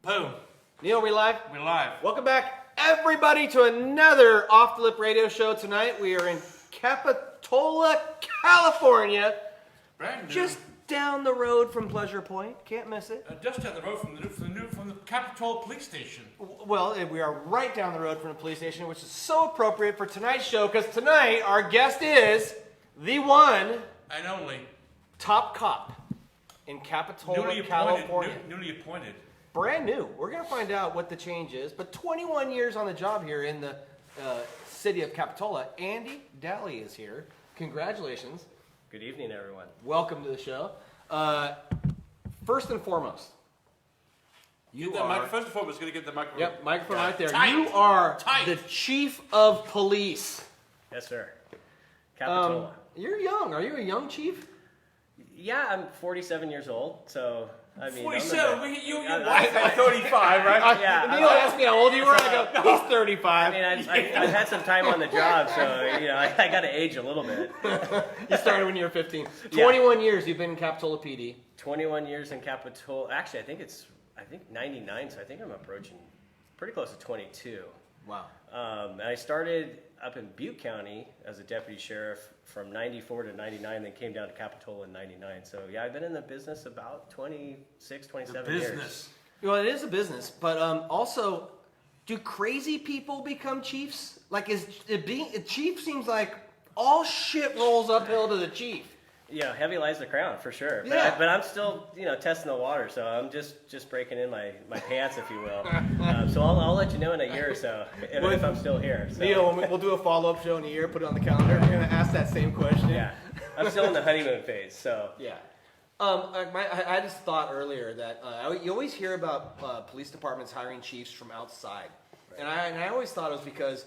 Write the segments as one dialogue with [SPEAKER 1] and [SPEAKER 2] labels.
[SPEAKER 1] Boom.
[SPEAKER 2] Neil, we live?
[SPEAKER 1] We're live.
[SPEAKER 2] Welcome back, everybody, to another Off the Lip radio show. Tonight we are in Capitola, California.
[SPEAKER 1] Brand new.
[SPEAKER 2] Just down the road from Pleasure Point. Can't miss it.
[SPEAKER 1] Just down the road from the Capitola police station.
[SPEAKER 2] Well, we are right down the road from the police station, which is so appropriate for tonight's show, because tonight our guest is the one
[SPEAKER 1] And only.
[SPEAKER 2] top cop in Capitola, California.
[SPEAKER 1] Newly appointed.
[SPEAKER 2] Brand new. We're going to find out what the change is. But 21 years on the job here in the city of Capitola. Andy Daly is here. Congratulations.
[SPEAKER 3] Good evening, everyone.
[SPEAKER 2] Welcome to the show. First and foremost, you are...
[SPEAKER 1] First and foremost, going to get the microphone.
[SPEAKER 2] Yep, microphone right there.
[SPEAKER 1] Tight.
[SPEAKER 2] You are
[SPEAKER 1] Tight.
[SPEAKER 2] the chief of police.
[SPEAKER 3] Yes, sir. Capitola.
[SPEAKER 2] You're young. Are you a young chief?
[SPEAKER 3] Yeah, I'm 47 years old, so I mean...
[SPEAKER 1] 47? You're
[SPEAKER 3] I'm
[SPEAKER 1] 35, right?
[SPEAKER 3] Yeah,
[SPEAKER 2] Neil asked me how old you were, and I go, he's 35.
[SPEAKER 3] I mean, I've had some time on the job, so I got to age a little bit.
[SPEAKER 2] You started when you were 15.
[SPEAKER 3] Yeah.
[SPEAKER 2] 21 years you've been in Capitola PD.
[SPEAKER 3] 21 years in Capitola. Actually, I think 99, so I think I'm approaching pretty close to 22.
[SPEAKER 2] Wow.
[SPEAKER 3] And I started up in Butte County as a deputy sheriff from 94 to 99, then came down to Capitola in 99. So yeah, I've been in the business about 26, 27 years.
[SPEAKER 1] Business.
[SPEAKER 2] Well, it is a business, but also, do crazy people become chiefs? Like, a chief seems like all shit rolls uphill to the chief.
[SPEAKER 3] Yeah, heavy lies the crown for sure.
[SPEAKER 2] Yeah.
[SPEAKER 3] But I'm still, testing the water, so I'm just breaking in my pants, if you will. So I'll let you know in a year or so if I'm still here. So.
[SPEAKER 2] Neil, we'll do a follow-up show in a year, put it on the calendar. We're going to ask that same question.
[SPEAKER 3] Yeah, I'm still in the honeymoon phase, so.
[SPEAKER 2] Yeah. I just thought earlier that you always hear about police departments hiring chiefs from outside. Right. And I always thought it was because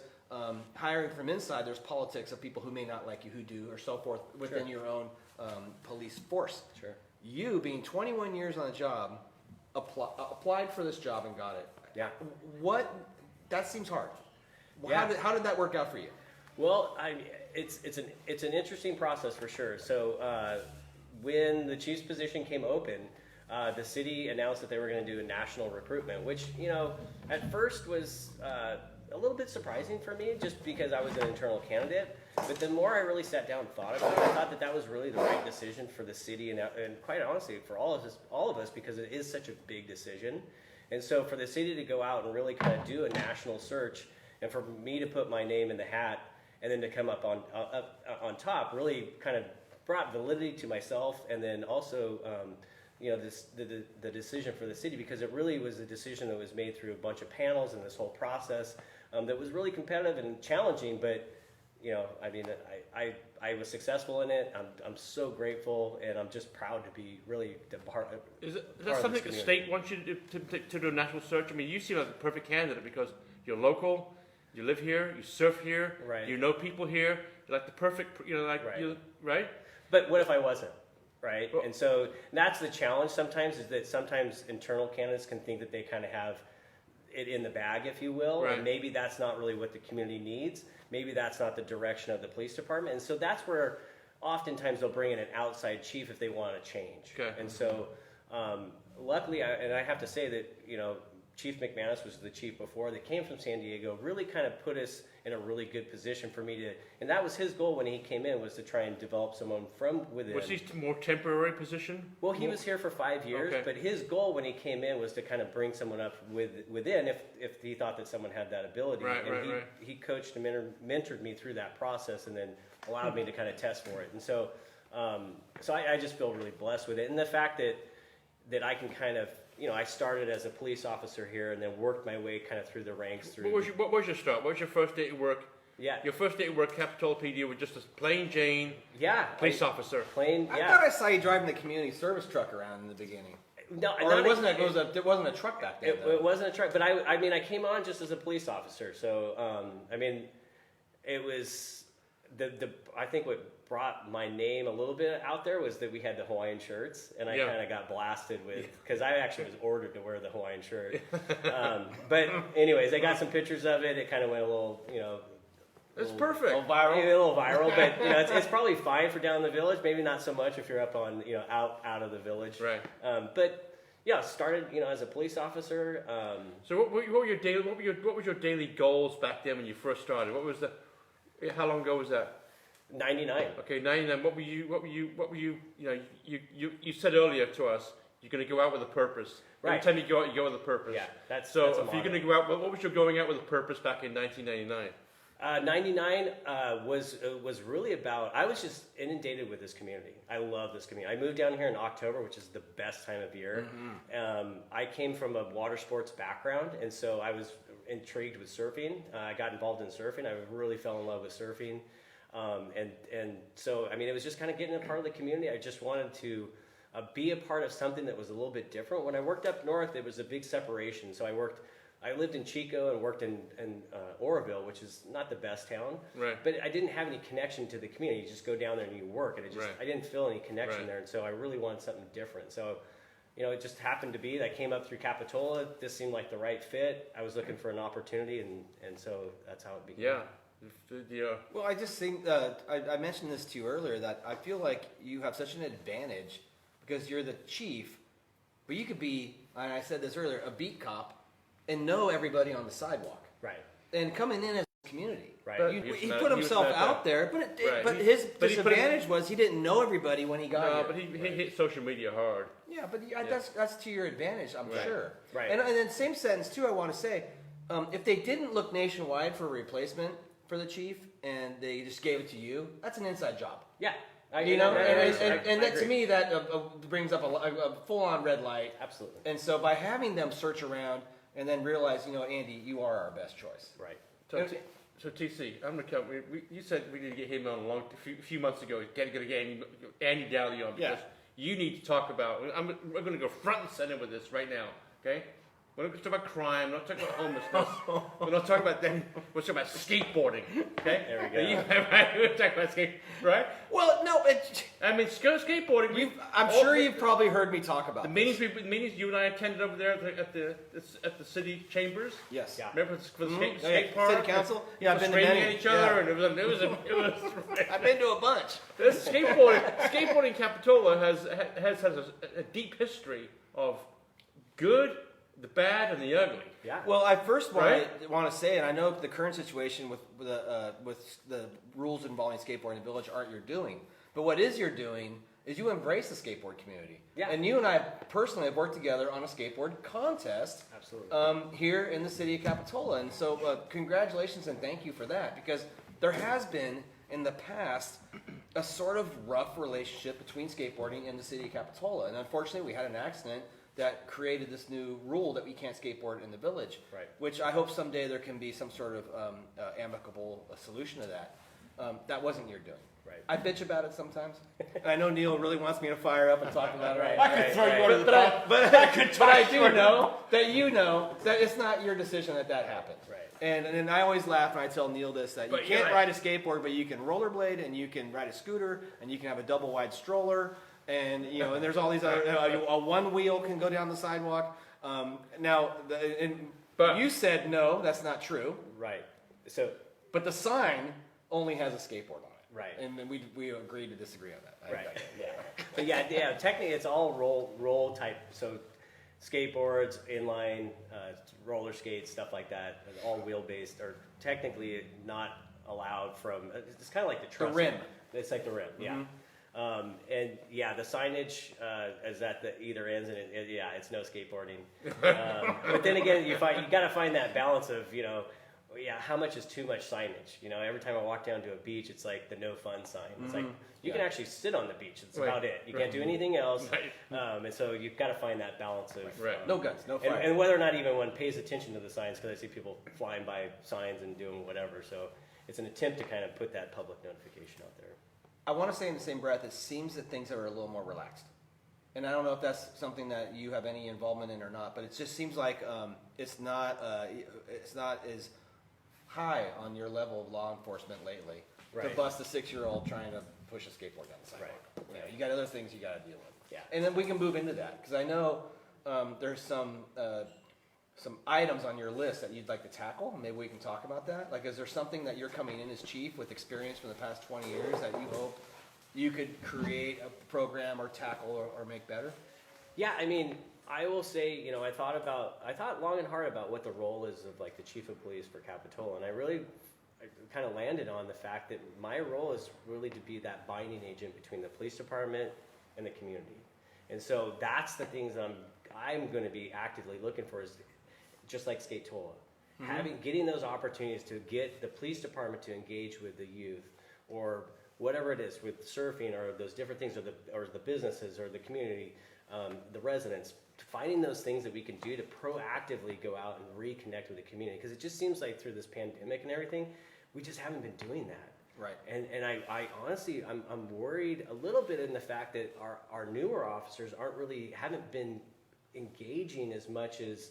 [SPEAKER 2] hiring from inside, there's politics of people who may not like you, who do, or so forth, within your own police force.
[SPEAKER 3] Sure.
[SPEAKER 2] You, being 21 years on the job, applied for this job and got it.
[SPEAKER 3] Yeah.
[SPEAKER 2] That seems hard.
[SPEAKER 3] Yeah.
[SPEAKER 2] How did that work out for you?
[SPEAKER 3] Well, it's an interesting process for sure. So when the chief's position came open, the city announced that they were going to do a national recruitment, which at first was a little bit surprising for me, just because I was an internal candidate. But the more I really sat down and thought about it, I thought that was really the right decision for the city, and quite honestly for all of us, because it is such a big decision. And so for the city to go out and really kind of do a national search, and for me to put my name in the hat, and then to come up on top, really kind of brought validity to myself, and then also the decision for the city, because it really was a decision that was made through a bunch of panels and this whole process that was really competitive and challenging. But I was successful in it. I'm so grateful, and I'm just proud to be really part of.
[SPEAKER 4] Is that something the state wants you to do a national search? I mean, you seem like the perfect candidate because you're local, you live here, you surf here,
[SPEAKER 3] right.
[SPEAKER 4] You know people here. You're like the perfect,
[SPEAKER 3] right.
[SPEAKER 4] Right?
[SPEAKER 3] But what if I wasn't? Right?
[SPEAKER 4] Well,
[SPEAKER 3] and so that's the challenge sometimes, is that sometimes internal candidates can think that they kind of have it in the bag, if you will,
[SPEAKER 4] right.
[SPEAKER 3] And maybe that's not really what the community needs. Maybe that's not the direction of the police department. And so that's where oftentimes they'll bring in an outside chief if they want to change.
[SPEAKER 4] Okay.
[SPEAKER 3] And so luckily, I have to say that, Chief McManus was the chief before that came from San Diego, really kind of put us in a really good position for me to, and that was his goal when he came in, was to try and develop someone from within.
[SPEAKER 4] Was he a more temporary position?
[SPEAKER 3] Well, he was here for 5 years,
[SPEAKER 4] okay.
[SPEAKER 3] But his goal when he came in was to kind of bring someone up within if he thought that someone had that ability.
[SPEAKER 4] Right,
[SPEAKER 3] and
[SPEAKER 4] right.
[SPEAKER 3] He coached and mentored me through that process, and then allowed me to kind of test for it. And so, I just feel really blessed with it, and the fact that I can kind of, I started as a police officer here and then worked my way kind of through the ranks.
[SPEAKER 4] What was your start? What was your first day at work?
[SPEAKER 3] Yeah.
[SPEAKER 4] Your first day at work, Capitola PD, was just a plain Jane police officer.
[SPEAKER 3] Plain,
[SPEAKER 2] I thought I saw you driving the community service truck around in the beginning.
[SPEAKER 3] No,
[SPEAKER 2] or it wasn't a truck back then.
[SPEAKER 3] It wasn't a truck, but I came on just as a police officer. So, it was I think what brought my name a little bit out there was that we had the Hawaiian shirts, and I kind of got blasted with, because I actually was ordered to wear the Hawaiian shirt. But anyways, I got some pictures of it. It kind of went a little,
[SPEAKER 4] It's perfect.
[SPEAKER 2] A little viral.
[SPEAKER 3] Maybe a little viral, but it's probably fine for down in the village. Maybe not so much if you're up on out of the village.
[SPEAKER 4] Right.
[SPEAKER 3] But Yeah, started as a police officer.
[SPEAKER 4] So what were your daily? What was your daily goals back then when you first started? What was the? How long ago was that?
[SPEAKER 3] 99.
[SPEAKER 4] Okay, 99. What were you? You said earlier to us you're going to go out with a purpose.
[SPEAKER 3] Right.
[SPEAKER 4] Every time you go out, you go with a purpose.
[SPEAKER 3] Yeah, that's
[SPEAKER 4] so.
[SPEAKER 3] that's a
[SPEAKER 4] If you're
[SPEAKER 3] motto.
[SPEAKER 4] going to go out, what was your going out with a purpose back in 1999?
[SPEAKER 3] 99 was really about. I was just inundated with this community. I love this community. I moved down here in October, which is the best time of year. I came from a water sports background, and so I was intrigued with surfing. I got involved in surfing. I really fell in love with surfing, and so I mean, it was just kind of getting a part of the community. I just wanted to be a part of something that was a little bit different. When I worked up north, it was a big separation. So I lived in Chico and worked in Oroville, which is not the best town.
[SPEAKER 4] Right.
[SPEAKER 3] But I didn't have any connection to the community. You just go down there and you work, and I didn't feel any connection there. And so I really wanted something different. So, it just happened to be that I came up through Capitola. This seemed like the right fit. I was looking for an opportunity, and so that's how it began.
[SPEAKER 4] Yeah.
[SPEAKER 2] Well, I just think I mentioned this to you earlier that I feel like you have such an advantage because you're the chief, but you could be, and I said this earlier, a beat cop and know everybody on the sidewalk.
[SPEAKER 3] Right.
[SPEAKER 2] And coming in as a community.
[SPEAKER 3] Right.
[SPEAKER 2] But he put himself out there, but his disadvantage was he didn't know everybody when he got here.
[SPEAKER 4] No, but he hit social media hard.
[SPEAKER 2] Yeah, but that's to your advantage, I'm sure.
[SPEAKER 3] Right.
[SPEAKER 2] And then same sentence too, I want to say, if they didn't look nationwide for a replacement for the chief and they just gave it to you, that's an inside job.
[SPEAKER 3] Yeah.
[SPEAKER 2] And that to me that brings up a full-on red light.
[SPEAKER 3] Absolutely.
[SPEAKER 2] And so by having them search around and then realize, Andy, you are our best choice.
[SPEAKER 3] Right.
[SPEAKER 4] So TC, I'm gonna come. You said we need to get him on a few months ago. Got to get Andy Daly on because you need to talk about. We're going to go front and center with this right now. Okay. We're not talking about crime. We're not talking about homelessness. We're not talking about that. We're talking about skateboarding. Okay.
[SPEAKER 3] There we go.
[SPEAKER 4] We're talking about right?
[SPEAKER 2] Well, no,
[SPEAKER 4] I mean, skateboarding.
[SPEAKER 2] I'm sure you've probably heard me talk about
[SPEAKER 4] the meetings you and I attended over there at the city chambers.
[SPEAKER 2] Yes.
[SPEAKER 3] Yeah.
[SPEAKER 4] Remember for the skate park?
[SPEAKER 2] City council? Yeah, I've been to
[SPEAKER 4] screaming
[SPEAKER 2] many.
[SPEAKER 4] at each other,
[SPEAKER 2] Yeah.
[SPEAKER 4] and it was.
[SPEAKER 2] I've been to a bunch.
[SPEAKER 4] This skateboarding in Capitola has a deep history of good, the bad, and the ugly.
[SPEAKER 3] Yeah.
[SPEAKER 2] Well, I first want to say, and I know the current situation with the rules involving skateboarding in the village aren't your doing, but what is your doing is you embrace the skateboard community.
[SPEAKER 3] Yeah.
[SPEAKER 2] And you and I personally have worked together on a skateboard contest.
[SPEAKER 3] Absolutely.
[SPEAKER 2] Here in the city of Capitola, and so congratulations and thank you for that, because there has been in the past a sort of rough relationship between skateboarding and the city of Capitola, and unfortunately we had an accident that created this new rule that we can't skateboard in the village.
[SPEAKER 3] Right.
[SPEAKER 2] Which I hope someday there can be some sort of amicable solution to that. That wasn't your doing.
[SPEAKER 3] Right.
[SPEAKER 2] I bitch about it sometimes. And I know Neil really wants me to fire up and talk about it.
[SPEAKER 3] Right.
[SPEAKER 1] I could throw you under the
[SPEAKER 2] But
[SPEAKER 1] bus.
[SPEAKER 2] but I do know that it's not your decision that happened.
[SPEAKER 3] Right.
[SPEAKER 2] And I always laugh when I tell Neil this, that you
[SPEAKER 4] But you're
[SPEAKER 2] can't
[SPEAKER 4] right.
[SPEAKER 2] ride a skateboard, but you can rollerblade and you can ride a scooter and you can have a double wide stroller. And and there's all these other. A one wheel can go down the sidewalk. But you said no, that's not true.
[SPEAKER 3] Right. So.
[SPEAKER 2] But the sign only has a skateboard on it.
[SPEAKER 3] Right.
[SPEAKER 2] And we agreed to disagree on that.
[SPEAKER 3] Right. Yeah. But yeah. Technically, it's all roll type. So, skateboards, inline, roller skates, stuff like that, all wheel based, are technically not allowed from. It's kind of like the truss.
[SPEAKER 2] The rim.
[SPEAKER 3] It's like the rim. Yeah. And yeah, the signage is at the either ends, and it's no skateboarding. But then again, you got to find that balance of how much is too much signage? Every time I walk down to a beach, it's like the no fun sign. It's like you can actually sit on the beach. That's about it. You can't do anything else. And so you've got to find that balance of
[SPEAKER 2] No guns, no fire.
[SPEAKER 3] and whether or not even one pays attention to the signs, because I see people flying by signs and doing whatever. So it's an attempt to kind of put that public notification out there.
[SPEAKER 2] I want to say in the same breath, it seems that things are a little more relaxed. And I don't know if that's something that you have any involvement in or not, but it just seems like it's not as high on your level of law enforcement lately to
[SPEAKER 3] Right.
[SPEAKER 2] bust a 6-year-old trying to push a skateboard down the sidewalk.
[SPEAKER 3] Right.
[SPEAKER 2] You got other things you got to deal with.
[SPEAKER 3] Yeah.
[SPEAKER 2] And then we can move into that, because I know there's some items on your list that you'd like to tackle. Maybe we can talk about that. Like, is there something that you're coming in as chief with experience from the past 20 years that you hope you could create a program or tackle or make better?
[SPEAKER 3] Yeah, I mean, I will say, you know, I thought long and hard about what the role is of like the chief of police for Capitola, and I kind of landed on the fact that my role is really to be that binding agent between the police department and the community. And so that's the things I'm going to be actively looking for, is just like Capitola, getting those opportunities to get the police department to engage with the youth, or whatever it is, with surfing or those different things, or the businesses or the community, the residents, finding those things that we can do to proactively go out and reconnect with the community. Because it just seems like through this pandemic and everything, we just haven't been doing that.
[SPEAKER 2] Right.
[SPEAKER 3] And I honestly, I'm worried a little bit in the fact that our newer officers haven't been engaging as much as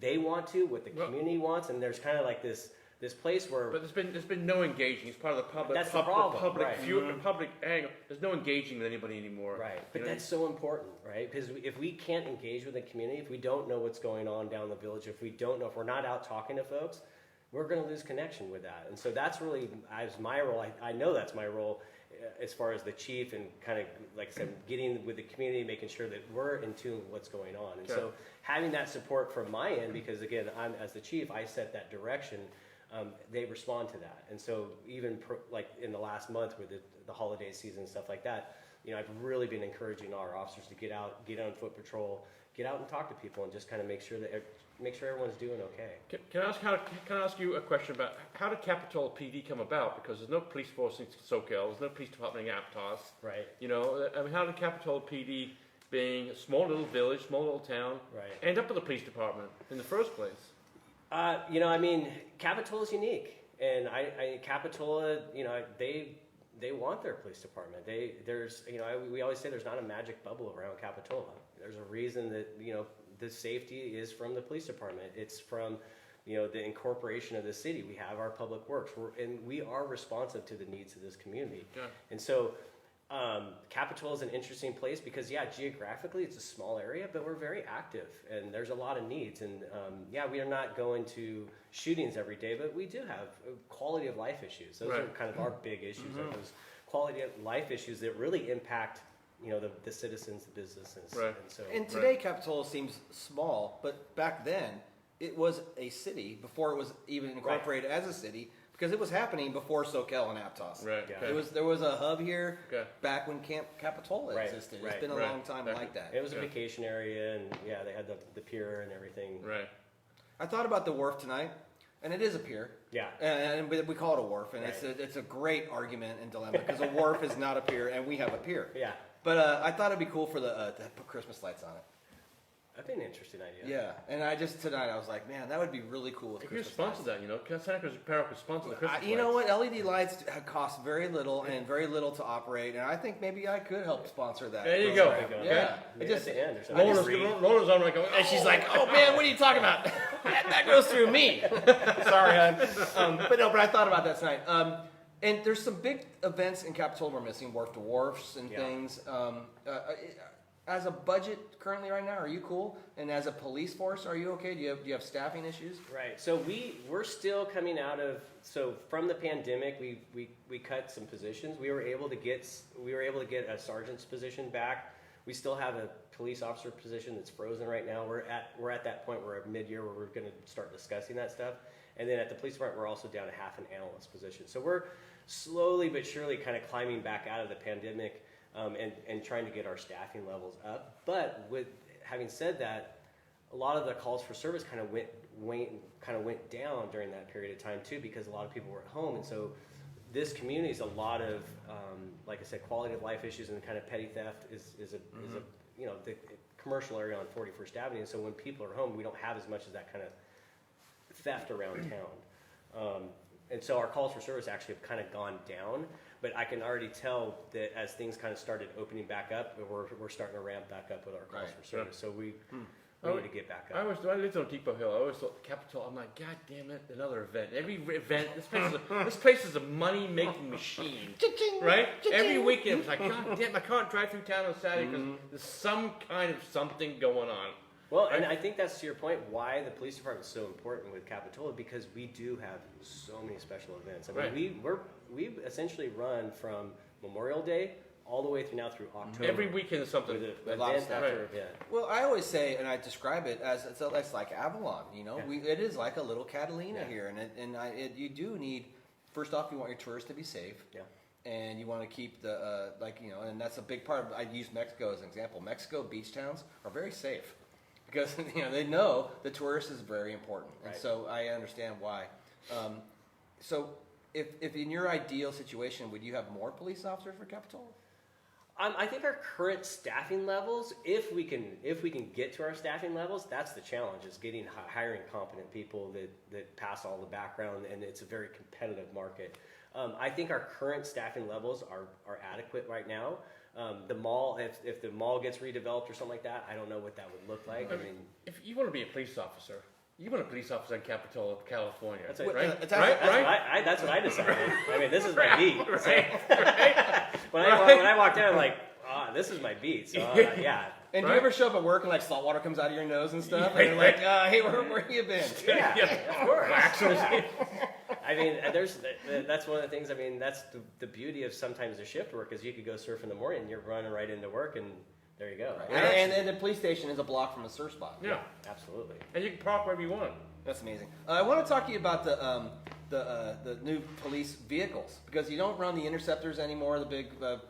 [SPEAKER 3] they want to, what the community wants, and there's kind of like this place where.
[SPEAKER 4] But there's been no engaging. It's part of the public.
[SPEAKER 3] That's the problem,
[SPEAKER 4] public
[SPEAKER 3] right.
[SPEAKER 4] public angle. There's no engaging with anybody anymore.
[SPEAKER 3] Right, but that's so important, right? Because if we can't engage with the community, if we don't know what's going on down the village, if we're not out talking to folks, we're going to lose connection with that. And so that's really, as my role, I know that's my role as far as the chief, and kind of, like I said, getting with the community, making sure that we're in tune with what's going on. And so having that support from my end, because again, as the chief, I set that direction, they respond to that. And so even like in the last month with the holiday season and stuff like that, you know, I've really been encouraging our officers to get out on foot patrol, get out and talk to people, and just kind of make sure everyone's doing okay.
[SPEAKER 4] Can I ask you a question about how did Capitola PD come about? Because there's no police force in SoCal, there's no police department in Aptos.
[SPEAKER 3] Right.
[SPEAKER 4] You know, I mean, how did Capitola PD, being a small little village, small little town, end up with the police department in the first place?
[SPEAKER 3] You know, I mean, Capitola's unique, and Capitola, you know, they want their police department. We always say there's not a magic bubble around Capitola. There's a reason that, you know, the safety is from the police department. It's from, you know, the incorporation of the city. We have our public works, and we are responsive to the needs of this community. Yeah. And so Capitola is an interesting place because, geographically it's a small area, but we're very active, and there's a lot of needs. And we are not going to shootings every day, but we do have quality of life issues. Those are kind of our big issues. Are those quality of life issues that really impact, you know, the citizens, the businesses.
[SPEAKER 4] Right.
[SPEAKER 2] And today Capitola seems small, but back then it was a city before it was even incorporated as a city, because it was happening before SoCal and Aptos. Right.
[SPEAKER 3] Yeah.
[SPEAKER 2] Okay. There was a hub here back when Camp Capitola existed. It's been a long time like that.
[SPEAKER 3] It was a vacation area, and they had the pier and everything.
[SPEAKER 4] Right.
[SPEAKER 2] I thought about the wharf tonight, and it is a pier. Yeah. And we call it a wharf, and it's a great argument and dilemma, because a wharf is not a pier, and we have a pier. Yeah. But I thought it'd be cool to put Christmas lights on it.
[SPEAKER 3] That'd be an interesting idea.
[SPEAKER 2] Yeah, and tonight I was like, man, that would be really cool with Christmas lights.
[SPEAKER 4] You sponsor that, you know, Santa Cruz Apparel could sponsor the Christmas lights.
[SPEAKER 2] You know what, LED lights cost very little and very little to operate, and I think maybe I could help sponsor that.
[SPEAKER 4] There you go.
[SPEAKER 2] Yeah.
[SPEAKER 3] Maybe at the end or something.
[SPEAKER 4] Lola's on right going,
[SPEAKER 2] and she's like, oh man, what are you talking about? That goes through me. Sorry, hon. But I thought about that tonight. And there's some big events in Capitola we're missing, wharf to wharfs and things. As a budget currently right now, are you cool? And as a police force, are you okay? Do you have staffing issues?
[SPEAKER 3] Right. So we're still coming out of, from the pandemic, we cut some positions. We were able to get a sergeant's position back. We still have a police officer position that's frozen right now. We're at that point where mid-year where we're going to start discussing that stuff. And then at the police department, we're also down to half an analyst position. So we're slowly but surely kind of climbing back out of the pandemic. And trying to get our staffing levels up. But with having said that, a lot of the calls for service kind of went down during that period of time too, because a lot of people were at home. And so this community is a lot of, like I said, quality of life issues, and kind of petty theft is a you know, the commercial area on 41st Avenue. And so when people are home, we don't have as much of that kind of theft around town. And so our calls for service actually have kind of gone down. But I can already tell that as things kind of started opening back up, we're starting to ramp back up with our calls for service. So we need to get back up.
[SPEAKER 4] I lived on Depot Hill. I always thought Capitola. I'm like, God damn it, another event. Every event. This place is a money making machine, right? Every weekend it's like, God damn, I can't drive through town on Saturday because there's some kind of something going on.
[SPEAKER 3] Well, and I think that's to your point why the police department is so important with Capitola, because we do have so many special events. I mean, we essentially run from Memorial Day all the way through now through October.
[SPEAKER 4] Every weekend is something.
[SPEAKER 3] With
[SPEAKER 2] A lot of
[SPEAKER 3] event
[SPEAKER 2] stuff.
[SPEAKER 3] after
[SPEAKER 4] Right.
[SPEAKER 3] event.
[SPEAKER 2] Well, I always say, and I describe it as it's like Avalon. You know,
[SPEAKER 3] Yeah.
[SPEAKER 2] it is like a little Catalina
[SPEAKER 3] Yeah.
[SPEAKER 2] here, and you do need. First off, you want your tourists to be safe.
[SPEAKER 3] Yeah.
[SPEAKER 2] And you want to keep the and that's a big part of. I use Mexico as an example. Mexico beach towns are very safe because they know the tourist is very important, and
[SPEAKER 3] Right.
[SPEAKER 2] so I understand why. So, if in your ideal situation, would you have more police officers for Capitola?
[SPEAKER 3] I think our current staffing levels, if we can get to our staffing levels, that's the challenge: is getting hiring competent people that pass all the background, and it's a very competitive market. I think our current staffing levels are adequate right now. The mall, if the mall gets redeveloped or something like that, I don't know what that would look like. I mean,
[SPEAKER 4] If you want to be a police officer, you want a police officer in Capitola, California.
[SPEAKER 3] That's
[SPEAKER 4] right?
[SPEAKER 3] it.
[SPEAKER 4] Right?
[SPEAKER 2] It's
[SPEAKER 4] Right?
[SPEAKER 2] actually-
[SPEAKER 3] that's what I decided. I mean, this is my beat. So,
[SPEAKER 4] Right.
[SPEAKER 3] when I walked in, I'm like, this is my beat. So yeah.
[SPEAKER 2] And do
[SPEAKER 4] Right.
[SPEAKER 2] you ever show up at work and like salt water comes out of your nose and stuff, and you're like, hey, where have you been?
[SPEAKER 3] Yeah, of course.
[SPEAKER 4] Actually.
[SPEAKER 3] I mean, that's one of the things. I mean, that's the beauty of sometimes the shift work is you could go surf in the morning and you're running right into work and there you go.
[SPEAKER 2] And the police station is a block from the surf spot.
[SPEAKER 4] Yeah.
[SPEAKER 3] Absolutely.
[SPEAKER 4] And you can park wherever you want.
[SPEAKER 2] That's amazing. I want to talk to you about the new police vehicles because you don't run the Interceptors anymore, the big the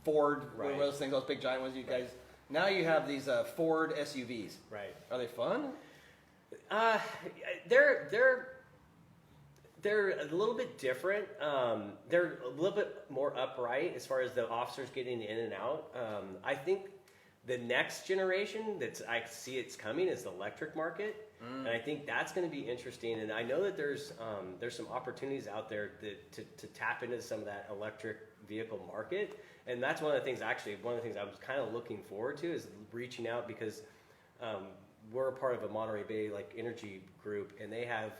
[SPEAKER 2] Ford,
[SPEAKER 3] Right.
[SPEAKER 2] one of those things, those big giant ones. You guys now you have these Ford SUVs.
[SPEAKER 3] Right.
[SPEAKER 2] Are they fun?
[SPEAKER 3] They're a little bit different. They're a little bit more upright as far as the officers getting in and out. I think the next generation I see it's coming is the electric market, and I think that's going to be interesting. And I know that there's some opportunities out there to tap into some of that electric vehicle market, and that's one of the things. Actually, one of the things I was kind of looking forward to is reaching out because we're a part of a Monterey Bay energy group, and they have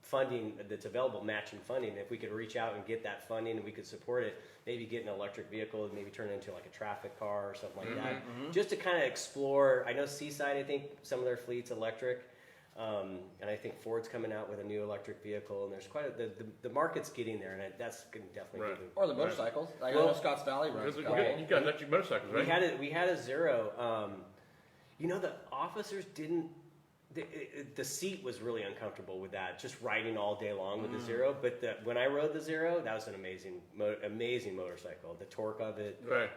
[SPEAKER 3] funding that's available, matching funding. If we could reach out and get that funding and we could support it, maybe get an electric vehicle and maybe turn it into like a traffic car or something like that. Just to kind of explore. I know Seaside, I think some of their fleet's electric. And I think Ford's coming out with a new electric vehicle, and there's quite the market's getting there, and that's going to definitely
[SPEAKER 4] Right.
[SPEAKER 3] give
[SPEAKER 2] Or the motorcycles? I
[SPEAKER 3] Well-
[SPEAKER 2] know Scotts Valley runs.
[SPEAKER 4] Because
[SPEAKER 2] a couple.
[SPEAKER 4] you got electric motorcycles, right?
[SPEAKER 3] We had a Zero. The officers didn't. The seat was really uncomfortable with that, just riding all day long with the Zero. But when I rode the Zero, that was an amazing motorcycle. The torque of it,
[SPEAKER 4] Right.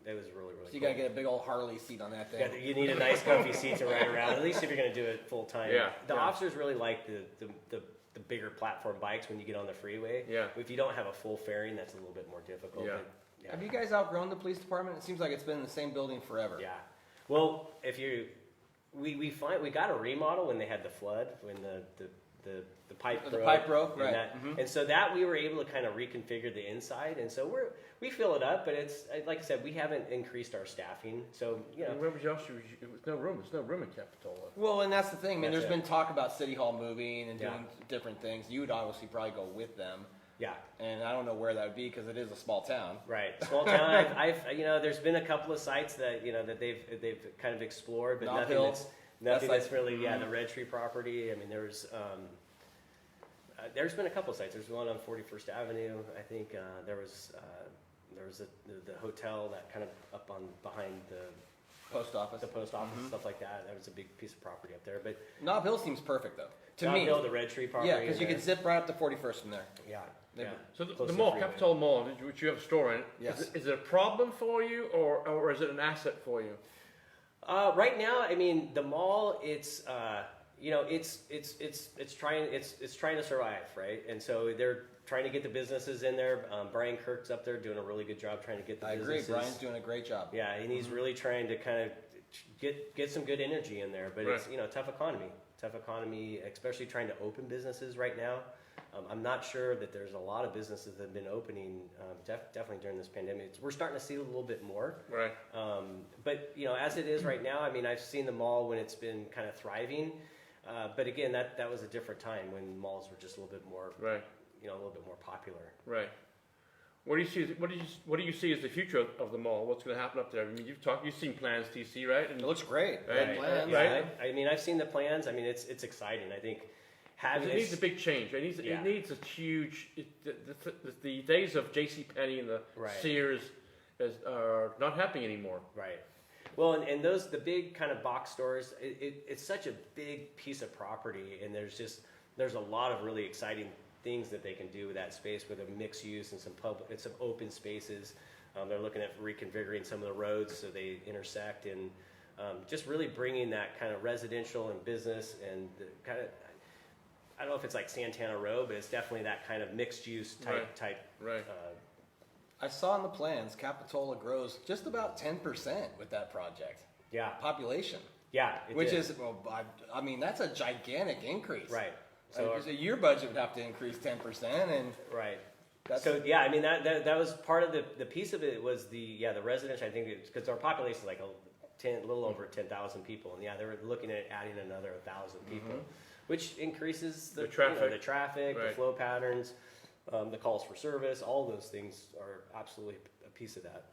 [SPEAKER 3] it was really
[SPEAKER 2] So
[SPEAKER 3] cool.
[SPEAKER 2] you got to get a big old Harley seat on that thing.
[SPEAKER 3] Yeah, you need a nice comfy seat to ride around, at least if you're going to do it full time.
[SPEAKER 4] Yeah,
[SPEAKER 3] The
[SPEAKER 4] yeah.
[SPEAKER 3] officers really like the bigger platform bikes when you get on the freeway.
[SPEAKER 4] Yeah.
[SPEAKER 3] If you don't have a full fairing, that's a little bit more difficult.
[SPEAKER 4] Yeah.
[SPEAKER 3] But, yeah.
[SPEAKER 2] Have you guys outgrown the police department? It seems like it's been in the same building forever.
[SPEAKER 3] Yeah. Well, we got a remodel when they had the flood, when the pipe
[SPEAKER 2] The
[SPEAKER 3] broke.
[SPEAKER 2] pipe broke,
[SPEAKER 3] and
[SPEAKER 2] right.
[SPEAKER 3] that-
[SPEAKER 2] Mhm.
[SPEAKER 3] And so that we were able to kind of reconfigure the inside, and so we fill it up, but it's like I said, we haven't increased our staffing. So
[SPEAKER 4] And where was your officer? There's no room. There's no room in Capitola.
[SPEAKER 2] Well, and that's the thing. I mean,
[SPEAKER 3] That's
[SPEAKER 2] there's
[SPEAKER 3] it.
[SPEAKER 2] been talk about City Hall moving and
[SPEAKER 3] Yeah.
[SPEAKER 2] doing different things. You would obviously probably go with them.
[SPEAKER 3] yeah.
[SPEAKER 2] And I don't know where that would be because it is a small town.
[SPEAKER 3] Right, small town. I've there's been a couple of sites that that they've kind of explored, but
[SPEAKER 2] Knob
[SPEAKER 3] nothing
[SPEAKER 2] Hill.
[SPEAKER 3] that's
[SPEAKER 2] That's like-
[SPEAKER 3] really the Red Tree property. I mean, there's been a couple of sites. There's one on 41st Avenue. I think there was the hotel that kind of up on behind the
[SPEAKER 2] Post office.
[SPEAKER 3] post office, stuff like that. That was a big piece of property up there. But
[SPEAKER 2] Knob Hill seems perfect though. To
[SPEAKER 3] Knob
[SPEAKER 2] me.
[SPEAKER 3] Hill, the Red Tree property.
[SPEAKER 2] Yeah, because you
[SPEAKER 3] and
[SPEAKER 2] can zip right up to 41st from there.
[SPEAKER 3] yeah.
[SPEAKER 2] They-
[SPEAKER 3] Yeah.
[SPEAKER 4] So
[SPEAKER 3] Close
[SPEAKER 4] the
[SPEAKER 3] to
[SPEAKER 4] mall,
[SPEAKER 3] freeway.
[SPEAKER 4] Capitola Mall, which you have a store in,
[SPEAKER 2] Yes.
[SPEAKER 4] is it a problem for you or is it an asset for you?
[SPEAKER 3] Right now, I mean, the mall, it's trying to survive, right? And so they're trying to get the businesses in there. Brian Kirk's up there doing a really good job trying to get the
[SPEAKER 2] I agree.
[SPEAKER 3] businesses.
[SPEAKER 2] Brian's doing a great job.
[SPEAKER 3] Yeah, and he's really trying to kind of get some good energy in there. But it's tough economy, especially trying to open businesses right now. I'm not sure that there's a lot of businesses that have been opening, definitely during this pandemic. We're starting to see a little bit more.
[SPEAKER 4] Right.
[SPEAKER 3] But as it is right now, I mean, I've seen the mall when it's been kind of thriving. But again, that was a different time when malls were just a little bit more,
[SPEAKER 4] Right.
[SPEAKER 3] a little bit more popular.
[SPEAKER 4] Right. What do you see as the future of the mall? What's going to happen up there? I mean, you've seen plans, TC, right? And
[SPEAKER 2] It looks great.
[SPEAKER 4] Right.
[SPEAKER 2] Big plans.
[SPEAKER 3] Yeah,
[SPEAKER 4] Right.
[SPEAKER 3] I mean, I've seen the plans. I mean, it's exciting. I think having
[SPEAKER 4] It needs a big change. It needs a huge. The days of J.C. Penney and the
[SPEAKER 3] Right.
[SPEAKER 4] Sears are not happening anymore.
[SPEAKER 3] Right. Well, and the big kind of box stores, it's such a big piece of property, and there's a lot of really exciting things that they can do with that space, with a mixed use and some public and some open spaces. They're looking at reconfiguring some of the roads so they intersect, and just really bringing that kind of residential and business and the kind of, I don't know if it's like Santana Row, but it's definitely that kind of mixed use type.
[SPEAKER 4] Right.
[SPEAKER 2] I saw in the plans, Capitola grows just about 10% with that project.
[SPEAKER 3] Yeah.
[SPEAKER 2] Population.
[SPEAKER 3] Yeah.
[SPEAKER 2] Which is, well, I mean, that's a gigantic increase.
[SPEAKER 3] Right.
[SPEAKER 2] So your budget would have to increase 10%, and
[SPEAKER 3] right.
[SPEAKER 2] that's,
[SPEAKER 3] So yeah, I mean that was part of the piece of it was the residential. I think because our population is like a little over 10,000 people, and they were looking at adding another 1,000 people, which increases the
[SPEAKER 4] traffic,
[SPEAKER 3] the traffic,
[SPEAKER 4] right.
[SPEAKER 3] the flow patterns, the calls for service. All those things are absolutely a piece of that.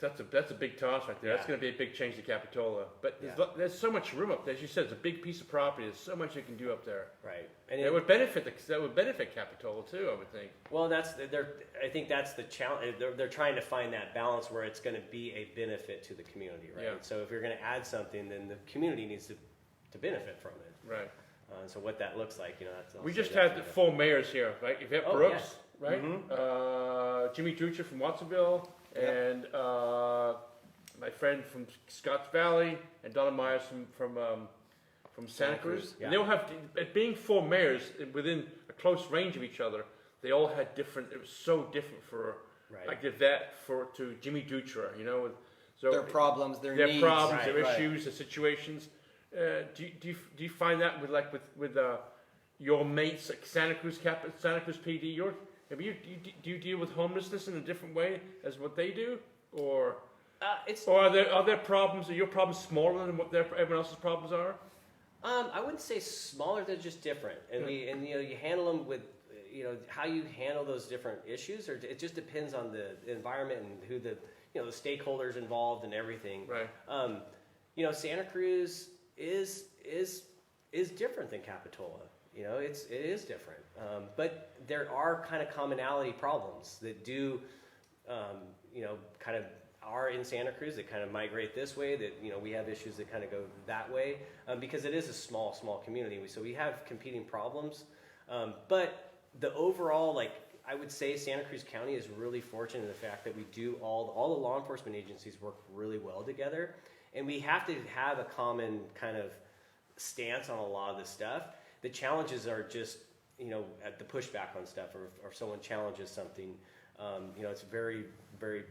[SPEAKER 4] That's a big toss right there. That's
[SPEAKER 3] Yeah.
[SPEAKER 4] going to be a big change to Capitola. But there's so much room up there. As you said, it's a big piece of property. There's so much you can do up there.
[SPEAKER 3] Right. And
[SPEAKER 4] That would benefit Capitola too, I would think.
[SPEAKER 3] well, I think that's the challenge. They're trying to find that balance where it's going to be a benefit to the community, right?
[SPEAKER 4] Yeah.
[SPEAKER 3] So if you're going to add something, then the community needs to benefit from it.
[SPEAKER 4] Right.
[SPEAKER 3] So what that looks like, that's.
[SPEAKER 4] We just had the 4 mayors here, right? Yvette
[SPEAKER 3] Oh,
[SPEAKER 4] Brooks,
[SPEAKER 3] yeah.
[SPEAKER 4] right? Jimmy Dutra from Watsonville, and my friend from Scotts Valley, and Donna Myers from Santa Cruz.
[SPEAKER 3] Yeah.
[SPEAKER 4] And they all have, being 4 mayors within a close range of each other, they all had different. It was so different for
[SPEAKER 3] Right.
[SPEAKER 4] like Yvette to Jimmy Dutra, So
[SPEAKER 2] their problems, their
[SPEAKER 4] their
[SPEAKER 2] needs.
[SPEAKER 4] problems, their
[SPEAKER 2] Right.
[SPEAKER 4] issues, their situations. Do you find that with your mates like Santa Cruz PD? Do you deal with homelessness in a different way as what they do, or are there problems? Are your problems smaller than what everyone else's problems are?
[SPEAKER 3] I wouldn't say smaller; they're just different, and you handle them with how you handle those different issues, or it just depends on the environment and who the stakeholders involved and everything.
[SPEAKER 4] Right.
[SPEAKER 3] Santa Cruz is different than Capitola. It is different, but there are kind of commonality problems that do, kind of are in Santa Cruz that kind of migrate this way. That we have issues that kind of go that way because it is a small community. So we have competing problems, but the overall, I would say Santa Cruz County is really fortunate in the fact that we do all the law enforcement agencies work really well together, and we have to have a common kind of stance on a lot of this stuff. The challenges are just, at the pushback on stuff, or if someone challenges something, it's very, very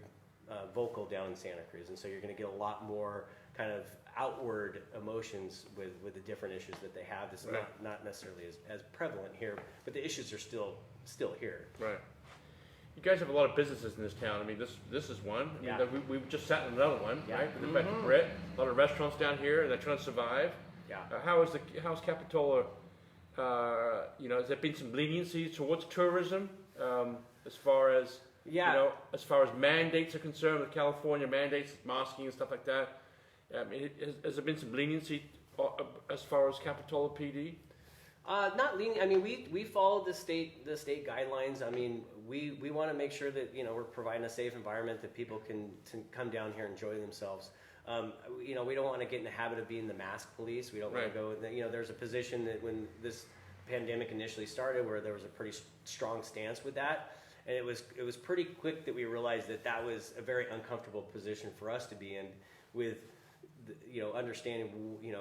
[SPEAKER 3] vocal down in Santa Cruz, and so you're going to get a lot more kind of outward emotions with the different issues that they have. This is not necessarily as prevalent here, but the issues are still here.
[SPEAKER 4] Right. You guys have a lot of businesses in this town. I mean, this is one. I mean, we just sat in another one, right? With the Brit. A lot of restaurants down here, and they're trying to survive.
[SPEAKER 3] Yeah.
[SPEAKER 4] How's Capitola? Has there been some leniency towards tourism as far as as far as mandates are concerned with California mandates, masking and stuff like that? I mean, has there been some leniency as far as Capitola PD?
[SPEAKER 3] Not lenient. I mean, we follow the state guidelines. I mean, we want to make sure that we're providing a safe environment that people can come down here and enjoy themselves. We don't want to get in the habit of being the mask police. We don't want to go. There's a position that when this pandemic initially started, where there was a pretty strong stance with that, and it was pretty quick that we realized that was a very uncomfortable position for us to be in, with understanding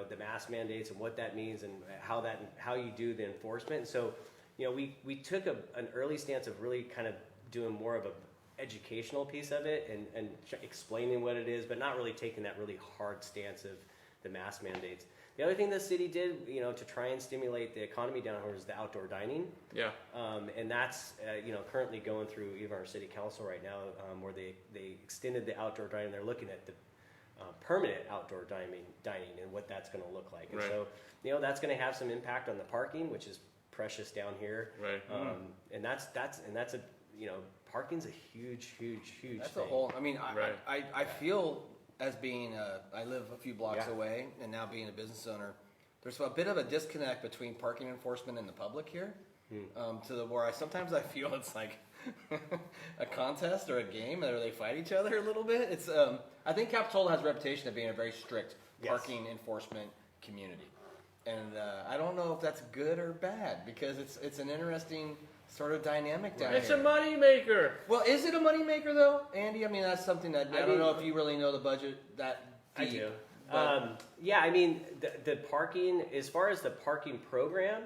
[SPEAKER 3] the mask mandates and what that means and how you do the enforcement. And so we took an early stance of really kind of doing more of a educational piece of it and explaining what it is, but not really taking that really hard stance of the mask mandates. The other thing the city did, to try and stimulate the economy down here was the outdoor dining. Yeah. And that's, currently going through even our city council right now, where they extended the outdoor dining. They're looking at the permanent outdoor dining and what that's going to look like. And so, that's going to have some impact on the parking, which is precious down here. Right. And that's a, parking's a huge
[SPEAKER 2] That's
[SPEAKER 3] thing.
[SPEAKER 2] a whole. I mean, I feel as being I live a few blocks away, and now being a business owner, there's a bit of a disconnect between parking enforcement and the public here, to the where sometimes I feel it's like a contest or a game, or they fight each other a little bit. It's I think Capitola has a reputation of being a very strict parking enforcement community, and I don't know if that's good or bad because it's an interesting sort of dynamic down
[SPEAKER 4] It's
[SPEAKER 2] here.
[SPEAKER 4] a money maker.
[SPEAKER 2] Well, is it a moneymaker though, Andy? I mean, that's something that I don't know if you really know the budget that deep.
[SPEAKER 3] I do.
[SPEAKER 2] but-
[SPEAKER 3] Yeah, I mean, the parking, as far as the parking program,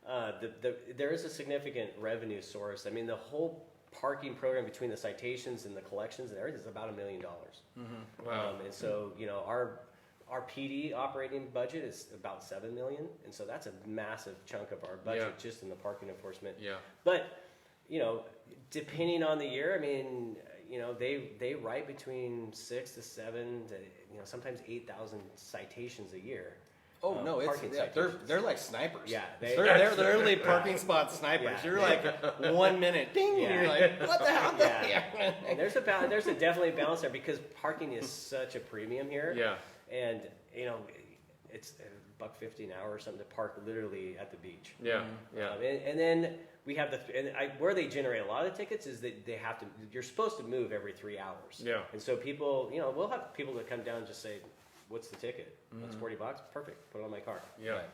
[SPEAKER 3] there is a significant revenue source. I mean, the whole parking program between the citations and the collections and everything is about $1 million.
[SPEAKER 4] Wow.
[SPEAKER 3] And so, you know, our PD operating budget is about $7 million, and so that's a massive chunk of our budget just in the parking enforcement.
[SPEAKER 4] Yeah.
[SPEAKER 3] But, you know, depending on the year, I mean, you know, they write between 6 to 7 to, you know, sometimes 8,000 citations a year.
[SPEAKER 2] Oh no, it's
[SPEAKER 3] parking
[SPEAKER 2] they're
[SPEAKER 3] citations.
[SPEAKER 2] like snipers.
[SPEAKER 3] Yeah,
[SPEAKER 2] they're literally parking spot snipers.
[SPEAKER 3] Yeah.
[SPEAKER 2] You're like 1 minute, ding.
[SPEAKER 3] Yeah.
[SPEAKER 2] You're like, what the hell?
[SPEAKER 3] Yeah. And there's a definitely a balance there because parking is such a premium here.
[SPEAKER 4] Yeah.
[SPEAKER 3] And you know, it's $1.50 an hour or something to park literally at the beach.
[SPEAKER 4] Yeah. Yeah.
[SPEAKER 3] And then we have where they generate a lot of the tickets is that you're supposed to move every 3 hours.
[SPEAKER 4] Yeah.
[SPEAKER 3] And so people, you know, we'll have people that come down and just say, "What's the ticket?" That's $40. Perfect. Put it on my card.
[SPEAKER 4] Yeah.
[SPEAKER 2] Right.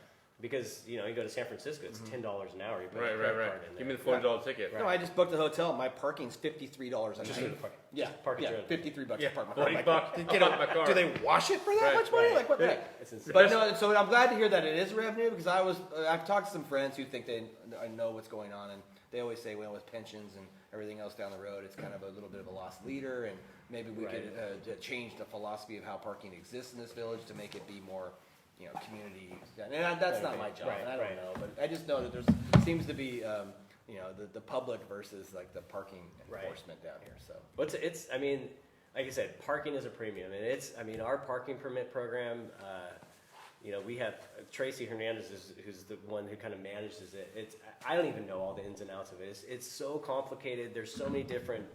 [SPEAKER 3] Because you know, you go to San Francisco, it's $10 an hour. You put
[SPEAKER 4] Right.
[SPEAKER 3] a
[SPEAKER 4] Right.
[SPEAKER 3] credit
[SPEAKER 4] Right.
[SPEAKER 3] card in
[SPEAKER 4] Give me
[SPEAKER 3] there.
[SPEAKER 4] the $40 ticket.
[SPEAKER 2] No, I just booked a hotel. My parking's $53 a
[SPEAKER 3] Just
[SPEAKER 2] night.
[SPEAKER 3] in the park.
[SPEAKER 2] Yeah,
[SPEAKER 3] park at
[SPEAKER 2] yeah,
[SPEAKER 3] your own.
[SPEAKER 2] $53
[SPEAKER 4] Yeah.
[SPEAKER 2] to park my car.
[SPEAKER 4] 40 bucks.
[SPEAKER 2] Get
[SPEAKER 4] Get out my car.
[SPEAKER 2] Do they wash it for that
[SPEAKER 4] Right,
[SPEAKER 2] much money?
[SPEAKER 3] right.
[SPEAKER 2] Like what the heck?
[SPEAKER 3] It's insane.
[SPEAKER 2] But no, so I'm glad to hear that it is revenue because I've talked to some friends who think they know what's going on, and they always say, well, with pensions and everything else down the road, it's kind of a little bit of a lost leader, and maybe we could change the philosophy of how parking exists in this village to make it be more, you know, community. And that's not my job.
[SPEAKER 3] Right,
[SPEAKER 2] and I don't
[SPEAKER 3] right.
[SPEAKER 2] know, but I just know that there seems to be, you know, the public versus like the parking
[SPEAKER 3] Right.
[SPEAKER 2] enforcement down here. So.
[SPEAKER 3] It's I mean, like I said, parking is a premium, and I mean, our parking permit program. You know, we have Tracy Hernandez, who's the one who kind of manages it. I don't even know all the ins and outs of it. It's so complicated. There's so many different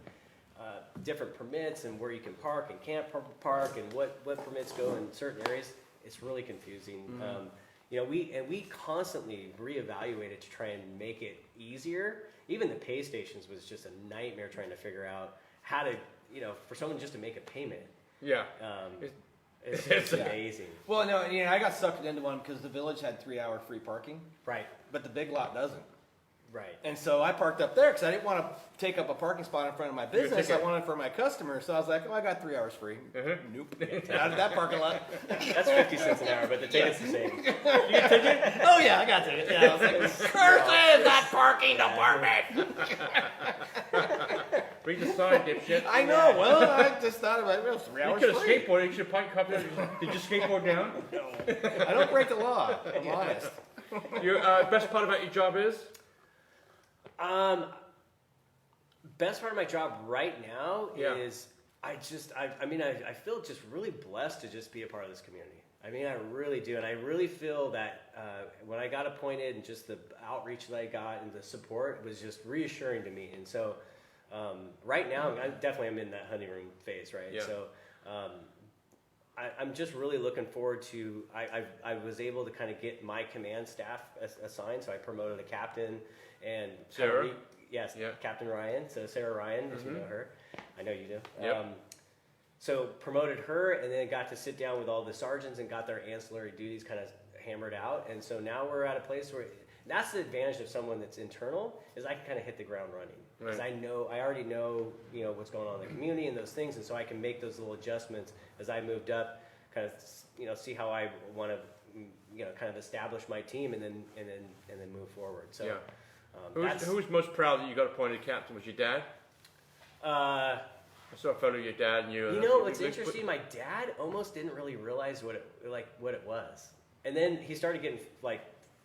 [SPEAKER 3] permits and where you can park and can't park and what permits go in certain areas. It's really confusing. You know, we constantly reevaluate it to try and make it easier. Even the pay stations was just a nightmare trying to figure out how to, you know, for someone just to make a payment.
[SPEAKER 4] Yeah.
[SPEAKER 3] It's amazing.
[SPEAKER 2] Well, no, you know, I got sucked into one because the village had 3-hour free parking,
[SPEAKER 3] Right.
[SPEAKER 2] but the big lot doesn't.
[SPEAKER 3] Right.
[SPEAKER 2] And so I parked up there because I didn't want to take up a parking spot in front of my business. I
[SPEAKER 4] ticket.
[SPEAKER 2] wanted it for my customers. So I was like, oh, I got 3 hours free. Nope. Out of that parking lot.
[SPEAKER 3] That's 50 cents an hour, but the ticket's the same.
[SPEAKER 2] Oh, yeah, I got it. Yeah, I was like, curses that parking department.
[SPEAKER 4] Read the sign, dipshit.
[SPEAKER 2] I know. Well, I just thought about it. Well, 3
[SPEAKER 4] You
[SPEAKER 2] hours
[SPEAKER 4] could have
[SPEAKER 2] free.
[SPEAKER 4] skateboarded. You should have parked copy. Did you skateboard down?
[SPEAKER 2] I don't break the law. I'm honest.
[SPEAKER 4] Your best part about your job is?
[SPEAKER 3] Best part of my job right now
[SPEAKER 4] Yeah.
[SPEAKER 3] is I feel just really blessed to just be a part of this community. I mean, I really do. And I really feel that when I got appointed and just the outreach that I got and the support was just reassuring to me. And so right now, I definitely am in that honeymoon phase, right?
[SPEAKER 4] Yeah.
[SPEAKER 3] So I'm just really looking forward to, I was able to kind of get my command staff assigned. So I promoted a captain and
[SPEAKER 4] Sarah?
[SPEAKER 3] Yes,
[SPEAKER 4] Yeah.
[SPEAKER 3] Captain Ryan. So Sarah Ryan, if you know her. I know you do.
[SPEAKER 4] Yep.
[SPEAKER 3] So promoted her and then got to sit down with all the sergeants and got their ancillary duties kind of hammered out. And so now we're at a place where that's the advantage of someone that's internal is I can kind of hit the ground running. Because
[SPEAKER 4] Right.
[SPEAKER 3] I already know, you know, what's going on in the community and those things. And so I can make those little adjustments as I moved up, kind of, you know, see how I want to, you know, kind of establish my team and then move forward. So
[SPEAKER 4] Yeah.
[SPEAKER 3] that's,
[SPEAKER 4] Who was most proud that you got appointed captain? Was your dad? I saw a photo of your dad and you.
[SPEAKER 3] You know what's interesting? My dad almost didn't really realize what it was, and then he started getting like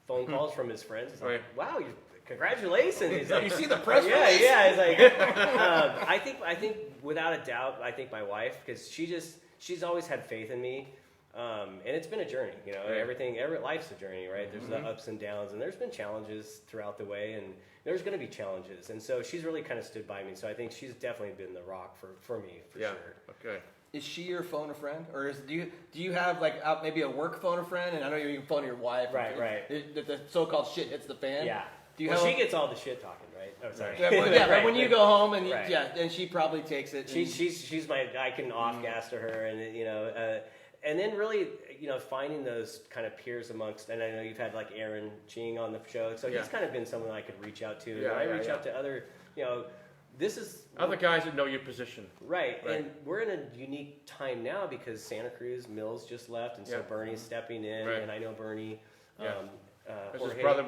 [SPEAKER 3] phone calls from his friends. He's like, "Wow, congratulations!" He's like,
[SPEAKER 2] You see the press
[SPEAKER 3] yeah,
[SPEAKER 2] release?
[SPEAKER 3] yeah. He's like, I think without a doubt, I think my wife because she's always had faith in me. And it's been a journey, you know.
[SPEAKER 4] Right.
[SPEAKER 3] Every life's a journey, right? There's the ups and downs, and there's been challenges throughout the way, and there's going to be challenges. And so she's really kind of stood by me. So I think she's definitely been the rock for me, for
[SPEAKER 4] Yeah.
[SPEAKER 3] sure.
[SPEAKER 4] Okay.
[SPEAKER 2] is she your phone a friend, or do you have like maybe a work phone a friend? And I know you're even phoning your wife.
[SPEAKER 3] Right.
[SPEAKER 2] The so-called shit hits the fan.
[SPEAKER 3] Yeah.
[SPEAKER 2] Do you
[SPEAKER 3] well,
[SPEAKER 2] have
[SPEAKER 3] she gets all the shit talking, right? Oh, sorry.
[SPEAKER 2] but when you go home and
[SPEAKER 3] Right.
[SPEAKER 2] and she probably takes it.
[SPEAKER 3] She's my I can off gas to her, and and then really finding those kind of peers amongst. And I know you've had like Aaron Ching on the show, so he's kind of been someone I could reach out to. I reach out to other this is
[SPEAKER 4] other guys that know your position.
[SPEAKER 3] Right. And we're in a unique time now because Santa Cruz Mills just left, and so Bernie's stepping in, and I know Bernie.
[SPEAKER 4] His brother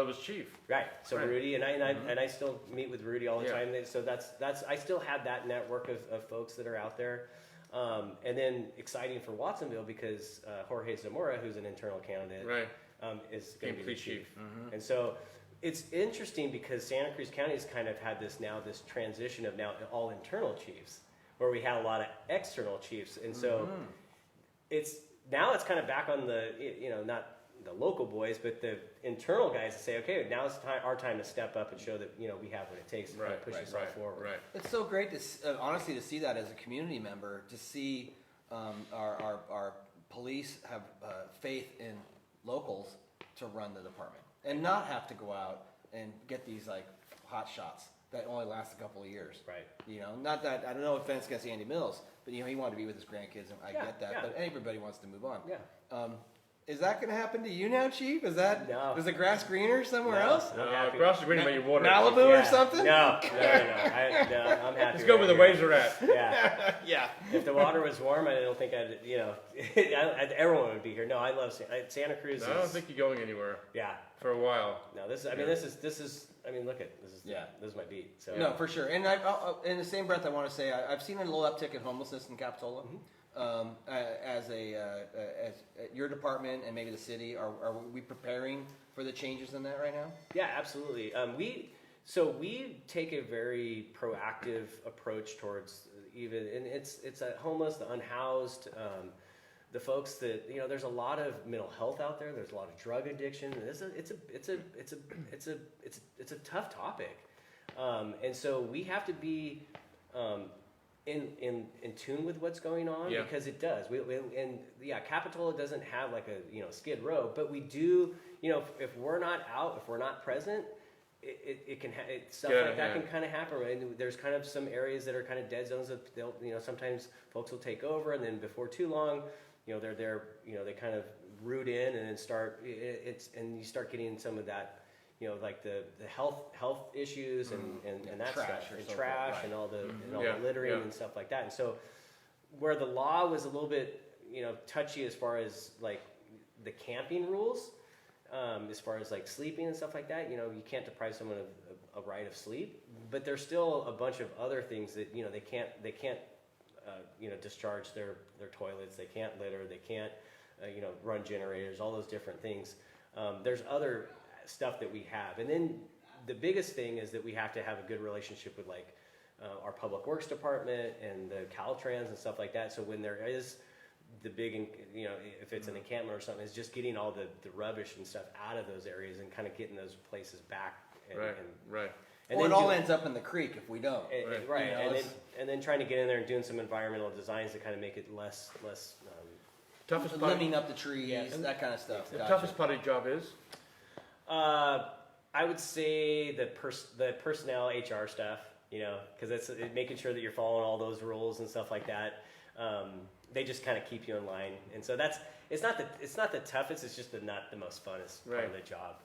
[SPEAKER 4] was chief.
[SPEAKER 3] Right. So Rudy and I still meet with Rudy all the time. So that's I still have that network of folks that are out there. And then exciting for Watsonville because Jorge Zamora, who's an internal candidate, is going to be the chief. Mm-hmm. And so it's interesting because Santa Cruz County has kind of had this transition of now all internal chiefs, where we had a lot of external chiefs, and so it's kind of back on the not the local boys, but the internal guys to say, okay, now it's our time to step up and show that we have what it takes to kind of push yourself forward. Right.
[SPEAKER 2] It's so great to honestly to see that as a community member, to see our police have faith in locals to run the department and not have to go out and get these like hot shots that only last a couple of years.
[SPEAKER 3] Right.
[SPEAKER 2] Not that I don't know offense against Andy Mills, but he wanted to be with his grandkids, and I get that. But everybody wants to move on.
[SPEAKER 3] Yeah.
[SPEAKER 2] Is that going to happen to you now, Chief? Is the grass greener somewhere
[SPEAKER 3] No.
[SPEAKER 2] else?
[SPEAKER 4] No, grass is greener when you water.
[SPEAKER 2] Malibu or something?
[SPEAKER 3] No. I'm happy.
[SPEAKER 4] Let's go where the waves are at.
[SPEAKER 3] Yeah.
[SPEAKER 2] Yeah.
[SPEAKER 3] If the water was warm, I don't think everyone would be here. No, I love Santa Cruz.
[SPEAKER 4] I don't think you're going anywhere.
[SPEAKER 3] Yeah.
[SPEAKER 4] For a while.
[SPEAKER 3] No, this is look at this is my beat. So
[SPEAKER 2] No, for sure. And in the same breath, I want to say I've seen a little uptick in homelessness in Capitola. As your department and maybe the city, are we preparing for the changes in that right now?
[SPEAKER 3] Yeah, absolutely. We take a very proactive approach towards and it's homeless, the unhoused, the folks that there's a lot of mental health out there. There's a lot of drug addiction. It's a tough topic, and so we have to be in tune with what's going on because it does. Capitola doesn't have like a Skid Row, but we do. If we're not out, if we're not present, it can stuff like that can kind of happen. And there's kind of some areas that are kind of dead zones that they'll sometimes folks will take over, and then before too long, they're there. They kind of root in and then and you start getting some of that. Like the health issues and that
[SPEAKER 2] trash
[SPEAKER 3] stuff, and trash and all the littering and stuff like that. And so, where the law was a little bit touchy as far as like the camping rules, as far as like sleeping and stuff like that, you can't deprive someone of a right of sleep. But there's still a bunch of other things that they can't discharge their toilets, they can't litter, they can't run generators, all those different things. There's other stuff that we have, and then the biggest thing is that we have to have a good relationship with like our public works department and the Caltrans and stuff like that. So when there is the big, if it's an encampment or something, it's just getting all the rubbish and stuff out of those areas and kind of getting those places back. And
[SPEAKER 2] it all ends up in the creek if we don't.
[SPEAKER 3] And then trying to get in there and doing some environmental designs to kind of make it less
[SPEAKER 4] toughest
[SPEAKER 2] limbing up the trees, that kind of stuff.
[SPEAKER 4] The toughest part of your job is.
[SPEAKER 3] I would say the personnel HR stuff, because it's making sure that you're following all those rules and stuff like that. They just kind of keep you in line, and so it's not the toughest. It's just not the most funnest part of the job.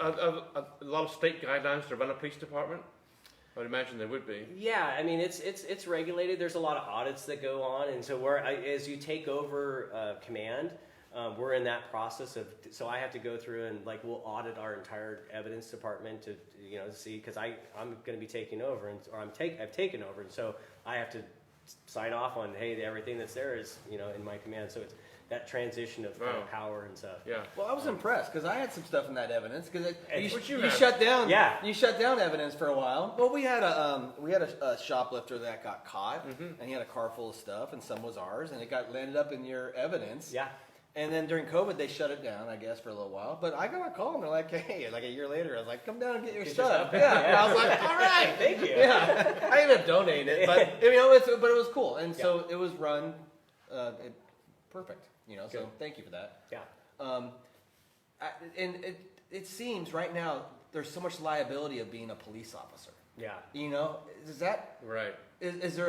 [SPEAKER 4] A lot of state guidelines to run a police department. I would imagine there would be. Yeah,
[SPEAKER 3] I mean it's regulated. There's a lot of audits that go on, and so as you take over command. We're in that process so I have to go through and we'll audit our entire evidence department to see, because I'm going to be taking over I've taken over, and so I have to sign off on everything that's there is in my command. So it's that transition of kind of power and stuff.
[SPEAKER 4] Yeah.
[SPEAKER 2] Well, I was impressed because I had some stuff in that evidence because you
[SPEAKER 3] shut down. Yeah.
[SPEAKER 2] You shut down evidence for a while. Well, we had a shoplifter that got caught, and he had a car full of stuff, and some was ours, and it landed up in your evidence.
[SPEAKER 3] Yeah.
[SPEAKER 2] And then during COVID, they shut it down, I guess, for a little while. But I got a call, and they're like, hey, like a year later, I was like, come down and get your stuff. Yeah. And I was like, all right.
[SPEAKER 3] Thank you.
[SPEAKER 2] Yeah. I ended up donating it, but but it was cool. And so it was run perfect, So
[SPEAKER 3] Good.
[SPEAKER 2] thank you for that.
[SPEAKER 3] Yeah.
[SPEAKER 2] And it seems right now there's so much liability of being a police officer.
[SPEAKER 3] Yeah.
[SPEAKER 2] Is that
[SPEAKER 4] Right.
[SPEAKER 2] is there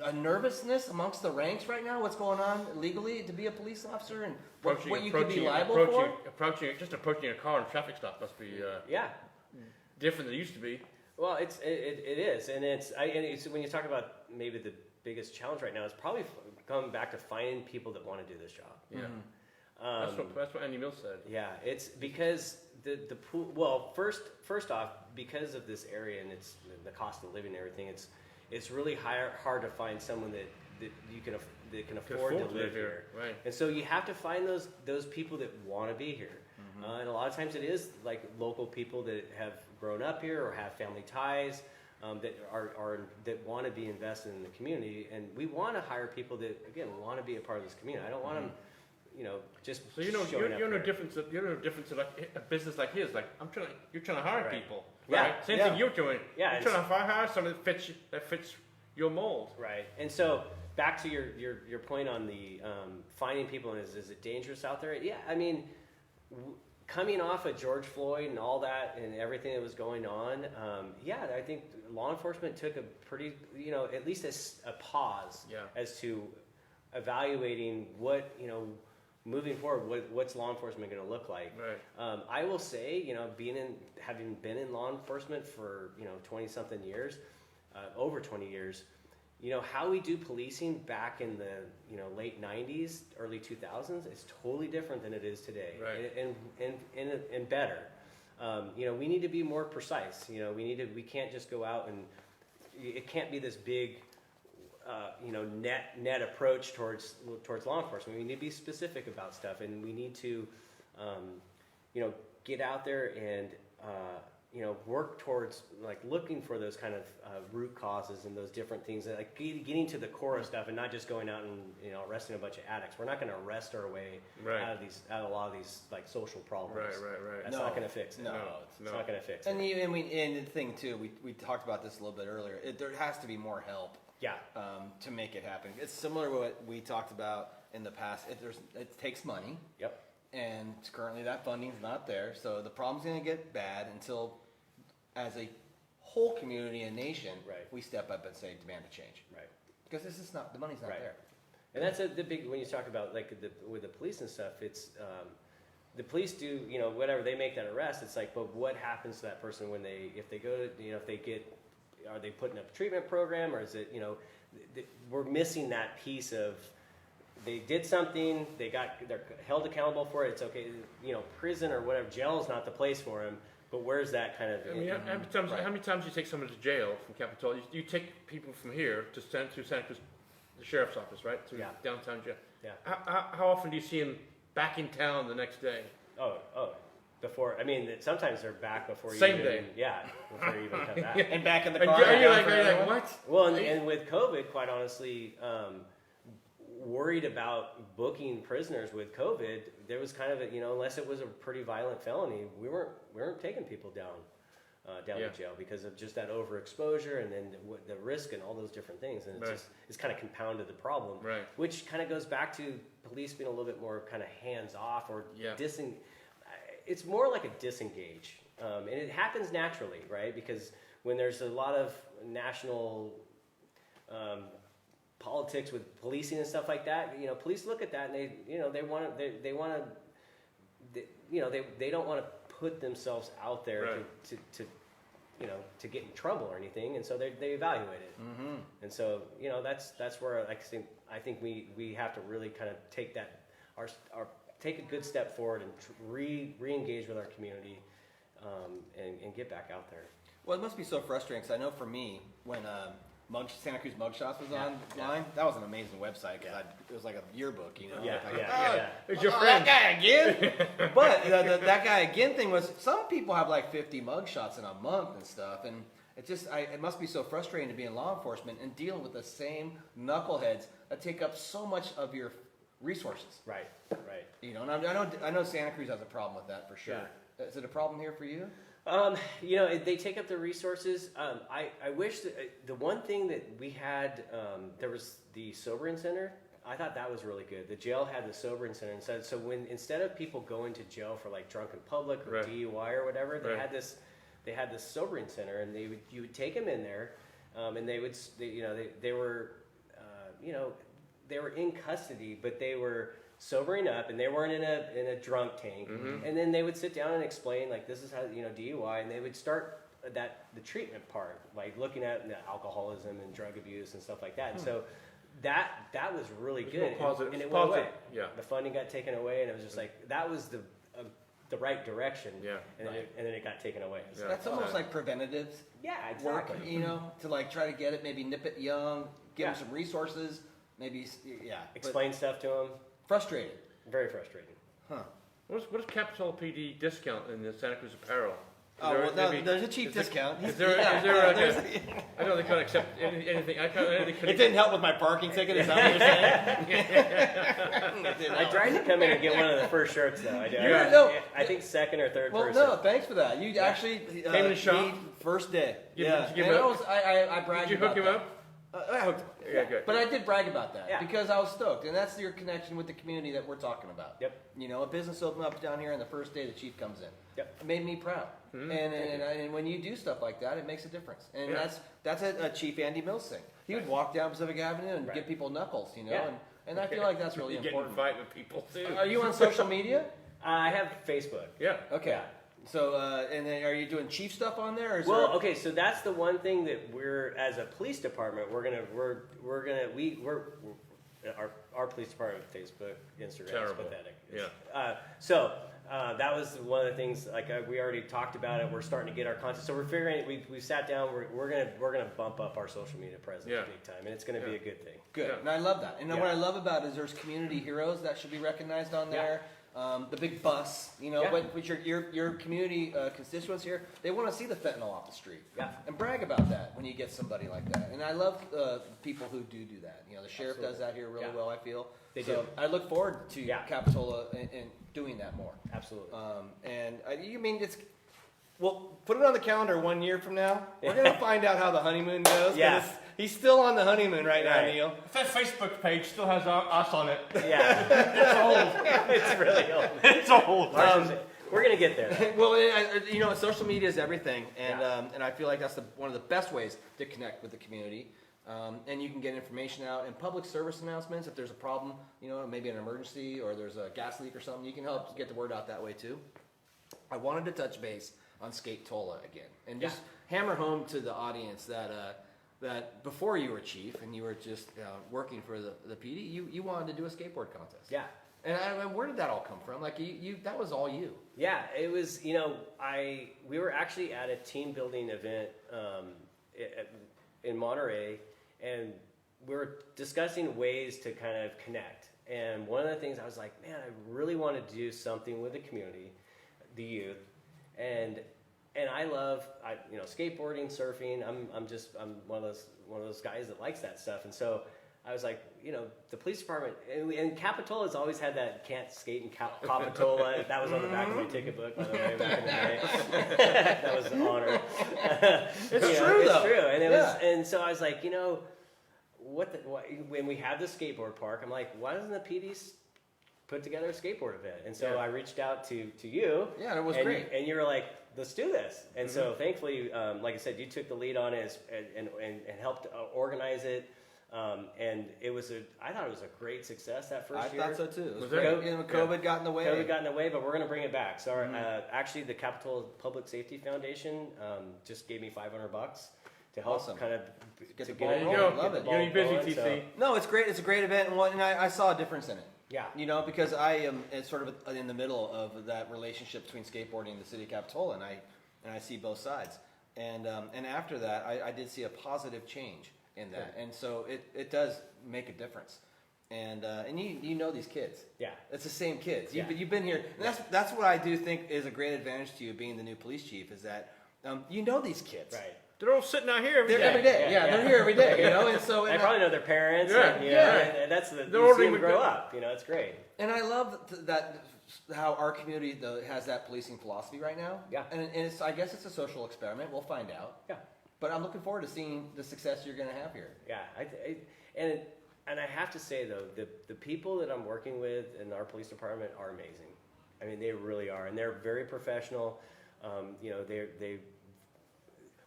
[SPEAKER 2] a nervousness amongst the ranks right now? What's going on legally to be a police officer and what you could be liable for?
[SPEAKER 4] Approaching a car in a traffic stop must be
[SPEAKER 3] Yeah.
[SPEAKER 4] different than it used to be.
[SPEAKER 3] Well, it is, and it's when you talk about maybe the biggest challenge right now is probably coming back to finding people that want to do this job.
[SPEAKER 4] Yeah.
[SPEAKER 2] Mm-hmm.
[SPEAKER 4] That's what Andy Mills said.
[SPEAKER 3] Yeah, it's because the pool. Well, first off, because of this area and it's the cost of living and everything, it's really hard to find someone that can afford to live here.
[SPEAKER 4] Right.
[SPEAKER 3] And so you have to find those people that want to be here. And a lot of times it is like local people that have grown up here or have family ties that want to be invested in the community. And we want to hire people that again want to be a part of this community. I don't want them, just
[SPEAKER 4] So
[SPEAKER 3] showing up
[SPEAKER 4] you're no
[SPEAKER 3] here.
[SPEAKER 4] different. You're no different to like a business like his. Like you're trying to hire
[SPEAKER 3] Right.
[SPEAKER 4] people.
[SPEAKER 3] Yeah.
[SPEAKER 4] Right. Same
[SPEAKER 2] Yeah.
[SPEAKER 4] thing you're doing.
[SPEAKER 3] Yeah,
[SPEAKER 4] You're trying to hire someone that fits your mold.
[SPEAKER 3] Right. And so back to your point on the finding people and is it dangerous out there? Yeah. I mean, coming off of George Floyd and all that and everything that was going on, I think law enforcement took a pretty, at least a pause as to evaluating what, moving forward, what's law enforcement going to look like?
[SPEAKER 4] Right.
[SPEAKER 3] I will say, having been in law enforcement for 20-something years, over 20 years, how we do policing back in the late 90s, early 2000s is totally different than it is today,
[SPEAKER 4] Right.
[SPEAKER 3] and better. We need to be more precise. We can't just go out and it can't be this big. Net approach towards law enforcement. We need to be specific about stuff, and we need to, get out there and work towards like looking for those kind of root causes and those different things, like getting to the core of stuff, and not just going out and arresting a bunch of addicts. We're not going to arrest our way
[SPEAKER 4] Right.
[SPEAKER 3] out of a lot of these like social problems.
[SPEAKER 4] Right.
[SPEAKER 3] That's
[SPEAKER 2] No.
[SPEAKER 3] not going to fix it.
[SPEAKER 2] No.
[SPEAKER 3] It's not going to fix
[SPEAKER 2] And
[SPEAKER 3] it.
[SPEAKER 2] and the thing too, we talked about this a little bit earlier. There has to be more help.
[SPEAKER 3] Yeah.
[SPEAKER 2] To make it happen. It's similar to what we talked about in the past. It takes money,
[SPEAKER 3] Yep.
[SPEAKER 2] and currently that funding's not there. So the problem's going to get bad until, as a whole community and nation,
[SPEAKER 3] Right.
[SPEAKER 2] we step up and say demand a change.
[SPEAKER 3] Right.
[SPEAKER 2] Because this is not the money's not
[SPEAKER 3] Right.
[SPEAKER 2] there.
[SPEAKER 3] And that's the big, when you talk about like with the police and stuff, it's the police do, whatever, they make that arrest. It's like, but what happens to that person when if they go to, are they putting up a treatment program, or is it, we're missing that piece of, they did something, they're held accountable for it. It's okay, prison or whatever, jail is not the place for them. But where's that kind of?
[SPEAKER 4] I mean, how many times you take someone to jail from Capitola? You take people from here to Santa Cruz, the sheriff's office, right? To downtown jail.
[SPEAKER 3] Yeah.
[SPEAKER 4] How often do you see them back in town the next day?
[SPEAKER 3] Oh. Before, sometimes they're back before you
[SPEAKER 4] Same
[SPEAKER 3] even,
[SPEAKER 4] day.
[SPEAKER 3] Yeah, before you even come back.
[SPEAKER 2] And back in the
[SPEAKER 4] And
[SPEAKER 2] car.
[SPEAKER 4] you're
[SPEAKER 2] down for
[SPEAKER 4] like,
[SPEAKER 2] everyone.
[SPEAKER 4] what?
[SPEAKER 3] Well, and with COVID, quite honestly, worried about booking prisoners with COVID. There was kind of unless it was a pretty violent felony, we weren't taking people down to jail because of just that overexposure and then the risk and all those different things, and it's kind of compounded the problem.
[SPEAKER 4] Right.
[SPEAKER 3] Which kind of goes back to police being a little bit more kind of hands off or It's more like a disengage, and it happens naturally, right? Because when there's a lot of national politics with policing and stuff like that, police look at that and they don't want to put themselves out there to get in trouble or anything, and so they evaluate it.
[SPEAKER 2] Mm-hmm.
[SPEAKER 3] And so that's where I think we have to really kind of take that take a good step forward and re-engage with our community and get back out there.
[SPEAKER 2] Well, it must be so frustrating because I know for me, when Santa Cruz Mugshots was online, that was an amazing website because it was like a yearbook,
[SPEAKER 4] It's your
[SPEAKER 2] That
[SPEAKER 4] friend.
[SPEAKER 2] guy again? But that guy again thing was, some people have like 50 mugshots in a month and stuff, and it must be so frustrating to be in law enforcement and deal with the same knuckleheads that take up so much of your resources.
[SPEAKER 3] Right.
[SPEAKER 2] You know, and I know Santa Cruz has a problem with that for sure. Is it a problem here for you?
[SPEAKER 3] You know, they take up the resources. I wish that, the one thing that we had, there was the sobering center. I thought that was really good. The jail had the sobering center, and so when instead of people going to jail for like drunk in public or DUI or whatever, they had this sobering center, and you would take them in there, and they were they were in custody, but they were sobering up, and they weren't in a drunk tank. And then they would sit down and explain, like, this is how, you know, DUI, and they would start the treatment part, like looking at alcoholism and drug abuse and stuff like that. And so that was really good.
[SPEAKER 4] Positive,
[SPEAKER 3] and it went away.
[SPEAKER 4] Yeah.
[SPEAKER 3] The funding got taken away, and it was just like, that was the right direction.
[SPEAKER 4] Yeah.
[SPEAKER 3] And then it got taken away. So,
[SPEAKER 2] That's almost like preventative
[SPEAKER 3] yeah, exactly.
[SPEAKER 2] work, you know, to like try to get it, maybe nip it young, give them some resources, maybe,
[SPEAKER 3] Explain stuff to them.
[SPEAKER 2] Frustrating.
[SPEAKER 3] Very frustrating.
[SPEAKER 2] Huh.
[SPEAKER 4] What is Capitola PD discount in the Santa Cruz apparel?
[SPEAKER 2] Oh, well, no, there's a cheap discount.
[SPEAKER 4] Is there I know they can't accept anything.
[SPEAKER 2] It didn't help with my parking ticket, is that what you're saying?
[SPEAKER 3] I tried to come in and get one of the first shirts, though. I think second or third person.
[SPEAKER 2] No, thanks for that. You actually
[SPEAKER 4] came in the shop
[SPEAKER 2] first day.
[SPEAKER 4] Did you
[SPEAKER 2] And
[SPEAKER 4] give him up?
[SPEAKER 2] I bragged.
[SPEAKER 4] Did you hook him
[SPEAKER 2] that.
[SPEAKER 4] up?
[SPEAKER 2] I hooked him.
[SPEAKER 4] Yeah, good.
[SPEAKER 2] But I did brag about that
[SPEAKER 3] Yeah.
[SPEAKER 2] because I was stoked, and that's your connection with the community that we're talking about.
[SPEAKER 3] Yep.
[SPEAKER 2] You know, a business opened up down here, and the first day the chief comes in.
[SPEAKER 3] Yep.
[SPEAKER 2] It made me proud. And when you do stuff like that, it makes a difference. And that's a Chief Andy Mills thing. He would walk down Pacific Avenue and give people knuckles, you know,
[SPEAKER 3] Yeah.
[SPEAKER 2] and I feel like that's really
[SPEAKER 4] You get in a
[SPEAKER 2] important.
[SPEAKER 4] fight with people too.
[SPEAKER 2] Are you on social media?
[SPEAKER 3] I have Facebook.
[SPEAKER 4] Yeah.
[SPEAKER 2] Okay.
[SPEAKER 3] Yeah.
[SPEAKER 2] So, and then are you doing chief stuff on there? Or is
[SPEAKER 3] Well,
[SPEAKER 2] there
[SPEAKER 3] okay, so that's the one thing that we're, as a police department, our police department Facebook, Instagram is
[SPEAKER 4] Terrible.
[SPEAKER 3] pathetic.
[SPEAKER 4] Yeah.
[SPEAKER 3] That was one of the things. Like we already talked about it. We're starting to get our content. So we're figuring. We sat down. We're gonna bump up our social media presence big time, and it's gonna be a good thing.
[SPEAKER 2] Good,
[SPEAKER 4] Yeah.
[SPEAKER 2] and I love that. And what I love about it is there's community heroes that should be recognized on there. The big bus, you know, but your community constituents here, they want to see the fentanyl off the street.
[SPEAKER 3] Yeah.
[SPEAKER 2] And brag about that when you get somebody like that. And I love people who do that. You know, the sheriff does that here really well, I feel.
[SPEAKER 3] They
[SPEAKER 2] so
[SPEAKER 3] do.
[SPEAKER 2] I look forward to Capitola and doing that more.
[SPEAKER 3] Absolutely.
[SPEAKER 2] You mean well, put it on the calendar 1 year from now. We're going to find out how the honeymoon goes.
[SPEAKER 3] Yeah.
[SPEAKER 2] He's still on the honeymoon right now, Neil.
[SPEAKER 4] That Facebook page still has us on it.
[SPEAKER 3] Yeah.
[SPEAKER 4] It's old.
[SPEAKER 3] It's really old.
[SPEAKER 4] It's old.
[SPEAKER 3] We're gonna get there.
[SPEAKER 2] Well, you know, social media is everything, and I feel like that's one of the best ways to connect with the community. And you can get information out and public service announcements if there's a problem, you know, maybe an emergency or there's a gas leak or something. You can help get the word out that way too. I wanted to touch base on Capitola again and just hammer home to the audience that before you were chief and you were just working for the PD, you wanted to do a skateboard contest.
[SPEAKER 3] Yeah.
[SPEAKER 2] And where did that all come from? Like that was all you.
[SPEAKER 3] Yeah, it was. You know, we were actually at a team building event in Monterey, and we were discussing ways to kind of connect. And one of the things I was like, man, I really want to do something with the community, the youth, and I love skateboarding, surfing. I'm one of those guys that likes that stuff, and so I was like, you know, the police department, and Capitola's always had that can't skate in Capitola. That was on the back of my ticket book, by the way, back in the day. That was an honor.
[SPEAKER 2] It's true, though.
[SPEAKER 3] It's true. And it was, and so I was like, you know, when we have the skateboard park, I'm like, why doesn't the PD put together a skateboard event? And so I reached out to you.
[SPEAKER 2] Yeah, it was great.
[SPEAKER 3] And you were like, let's do this. And so thankfully, like I said, you took the lead on it and helped organize it. And I thought it was a great success that first year.
[SPEAKER 2] I thought so too.
[SPEAKER 4] Was
[SPEAKER 2] COVID got in the way.
[SPEAKER 3] COVID got in the way, but we're going to bring it back. So actually, the Capitola Public Safety Foundation just gave me $500 to help kind of
[SPEAKER 2] Get the
[SPEAKER 3] to
[SPEAKER 2] ball
[SPEAKER 3] get it
[SPEAKER 2] rolling.
[SPEAKER 4] There you go.
[SPEAKER 2] Love it.
[SPEAKER 4] You're gonna be busy,
[SPEAKER 3] going,
[SPEAKER 4] TC.
[SPEAKER 2] No, it's great. It's a great event, and I saw a difference in it.
[SPEAKER 3] Yeah.
[SPEAKER 2] You know, because I am sort of in the middle of that relationship between skateboarding and the city of Capitola, and I see both sides. And after that, I did see a positive change in that, and so it does make a difference. And you know these kids.
[SPEAKER 3] Yeah.
[SPEAKER 2] It's the same kids.
[SPEAKER 3] Yeah.
[SPEAKER 2] You've been here. And that's what I do think is a great advantage to you being the new police chief is that you know these kids.
[SPEAKER 3] Right.
[SPEAKER 4] They're all sitting out here
[SPEAKER 2] They're every day. Yeah, they're here every day. You know, and so
[SPEAKER 3] They
[SPEAKER 2] and
[SPEAKER 3] probably know their parents.
[SPEAKER 4] Yeah.
[SPEAKER 3] And, and that's the
[SPEAKER 4] They're
[SPEAKER 3] you see
[SPEAKER 4] ordering
[SPEAKER 3] them grow
[SPEAKER 4] McDonald's.
[SPEAKER 3] up. You know, it's great.
[SPEAKER 2] And I love that how our community has that policing philosophy right now.
[SPEAKER 3] Yeah.
[SPEAKER 2] And it's I guess it's a social experiment. We'll find out.
[SPEAKER 3] Yeah.
[SPEAKER 2] But I'm looking forward to seeing the success you're going to have here.
[SPEAKER 3] Yeah, and I have to say though, the people that I'm working with in our police department are amazing. I mean, they really are, and they're very professional. You know,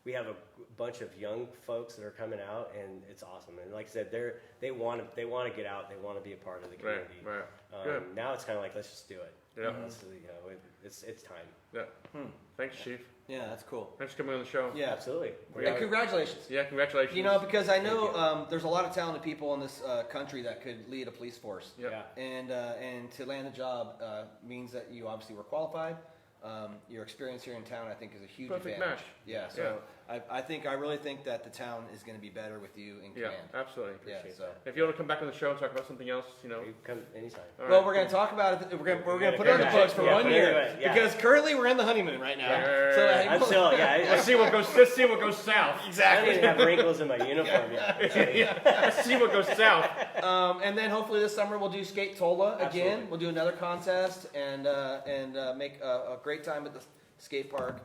[SPEAKER 3] we have a bunch of young folks that are coming out, and it's awesome. And like I said, they want to get out, they want to be a part of the community.
[SPEAKER 4] Right. Good.
[SPEAKER 3] Now it's kind of like, let's just do it.
[SPEAKER 4] Yeah.
[SPEAKER 3] It's time.
[SPEAKER 4] Yeah. Thanks, Chief.
[SPEAKER 2] Yeah, that's cool.
[SPEAKER 4] Thanks for coming on the show.
[SPEAKER 2] Yeah.
[SPEAKER 3] Absolutely.
[SPEAKER 2] And congratulations.
[SPEAKER 4] Yeah, congratulations.
[SPEAKER 2] You know, because I know there's a lot of talented people in this country that could lead a police force.
[SPEAKER 4] Yeah.
[SPEAKER 2] And to land the job means that you obviously were qualified. Your experience here in town, I think, is a huge
[SPEAKER 4] Perfect
[SPEAKER 2] advantage.
[SPEAKER 4] match.
[SPEAKER 2] Yeah. So I really think that the town is going to be better with you in
[SPEAKER 4] Yeah,
[SPEAKER 2] command.
[SPEAKER 4] absolutely.
[SPEAKER 2] Yeah. So.
[SPEAKER 4] If you want to come back on the show and talk about something else, you know.
[SPEAKER 3] You can come anytime.
[SPEAKER 4] All
[SPEAKER 2] Well,
[SPEAKER 4] right.
[SPEAKER 2] we're going to talk about it. We're going to put it on the
[SPEAKER 3] Yeah,
[SPEAKER 2] books for
[SPEAKER 3] yeah,
[SPEAKER 2] 1
[SPEAKER 3] put it
[SPEAKER 2] year
[SPEAKER 3] anyway, yeah.
[SPEAKER 2] because currently we're in the honeymoon right now.
[SPEAKER 4] Yeah.
[SPEAKER 2] So
[SPEAKER 3] I'm still, yeah.
[SPEAKER 4] Let's see what goes south.
[SPEAKER 3] I don't even have wrinkles in my uniform yet.
[SPEAKER 4] Let's see what goes south.
[SPEAKER 2] And then hopefully this summer we'll do Skate Tola again.
[SPEAKER 3] Absolutely.
[SPEAKER 2] We'll do another contest and make a great time at the skate park.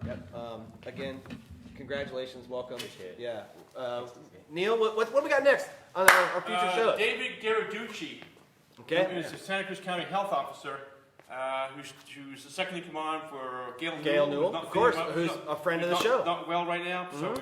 [SPEAKER 2] Again, congratulations, welcome.
[SPEAKER 3] Appreciate it.
[SPEAKER 2] Yeah. Neil, what do we got next on our future show?
[SPEAKER 1] David Garaducci,
[SPEAKER 2] Okay.
[SPEAKER 1] who's the Santa Cruz County Health Officer, who's the second in command for Gail Newell.
[SPEAKER 2] Gail
[SPEAKER 1] who's
[SPEAKER 2] Newell,
[SPEAKER 1] not
[SPEAKER 2] of course,
[SPEAKER 1] feeling
[SPEAKER 2] who's a friend of the show.
[SPEAKER 1] Not well right now, so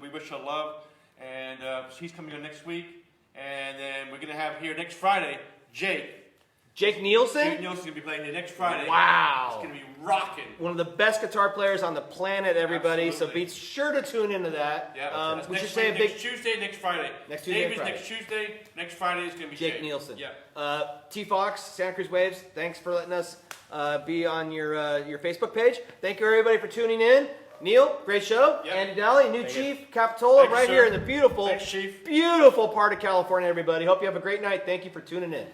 [SPEAKER 1] we wish her love. And she's coming on next week. And then we're going to have here next Friday, Jake
[SPEAKER 2] Nielsen?
[SPEAKER 1] Nielsen's going to be playing here next Friday.
[SPEAKER 2] Wow.
[SPEAKER 1] It's going to be rocking.
[SPEAKER 2] One of the best guitar players on the planet, everybody.
[SPEAKER 1] Absolutely.
[SPEAKER 2] So be sure to tune into that.
[SPEAKER 1] Yeah,
[SPEAKER 2] We should
[SPEAKER 1] next
[SPEAKER 2] say a big
[SPEAKER 1] next Tuesday, next Friday.
[SPEAKER 2] Next Tuesday,
[SPEAKER 1] David's
[SPEAKER 2] Friday.
[SPEAKER 1] next Tuesday. Next Friday is going to be
[SPEAKER 2] Jake Nielsen.
[SPEAKER 1] Yeah.
[SPEAKER 2] T Fox, Santa Cruz Waves. Thanks for letting us be on your Facebook page. Thank you everybody for tuning in. Neil, great show.
[SPEAKER 1] Yep.
[SPEAKER 2] Andy Daly, new chief, Capitola,
[SPEAKER 1] Thank you,
[SPEAKER 2] right
[SPEAKER 1] sir.
[SPEAKER 2] here in the beautiful,
[SPEAKER 1] Thanks, Chief.
[SPEAKER 2] beautiful part of California. Everybody, hope you have a great night. Thank you for tuning in.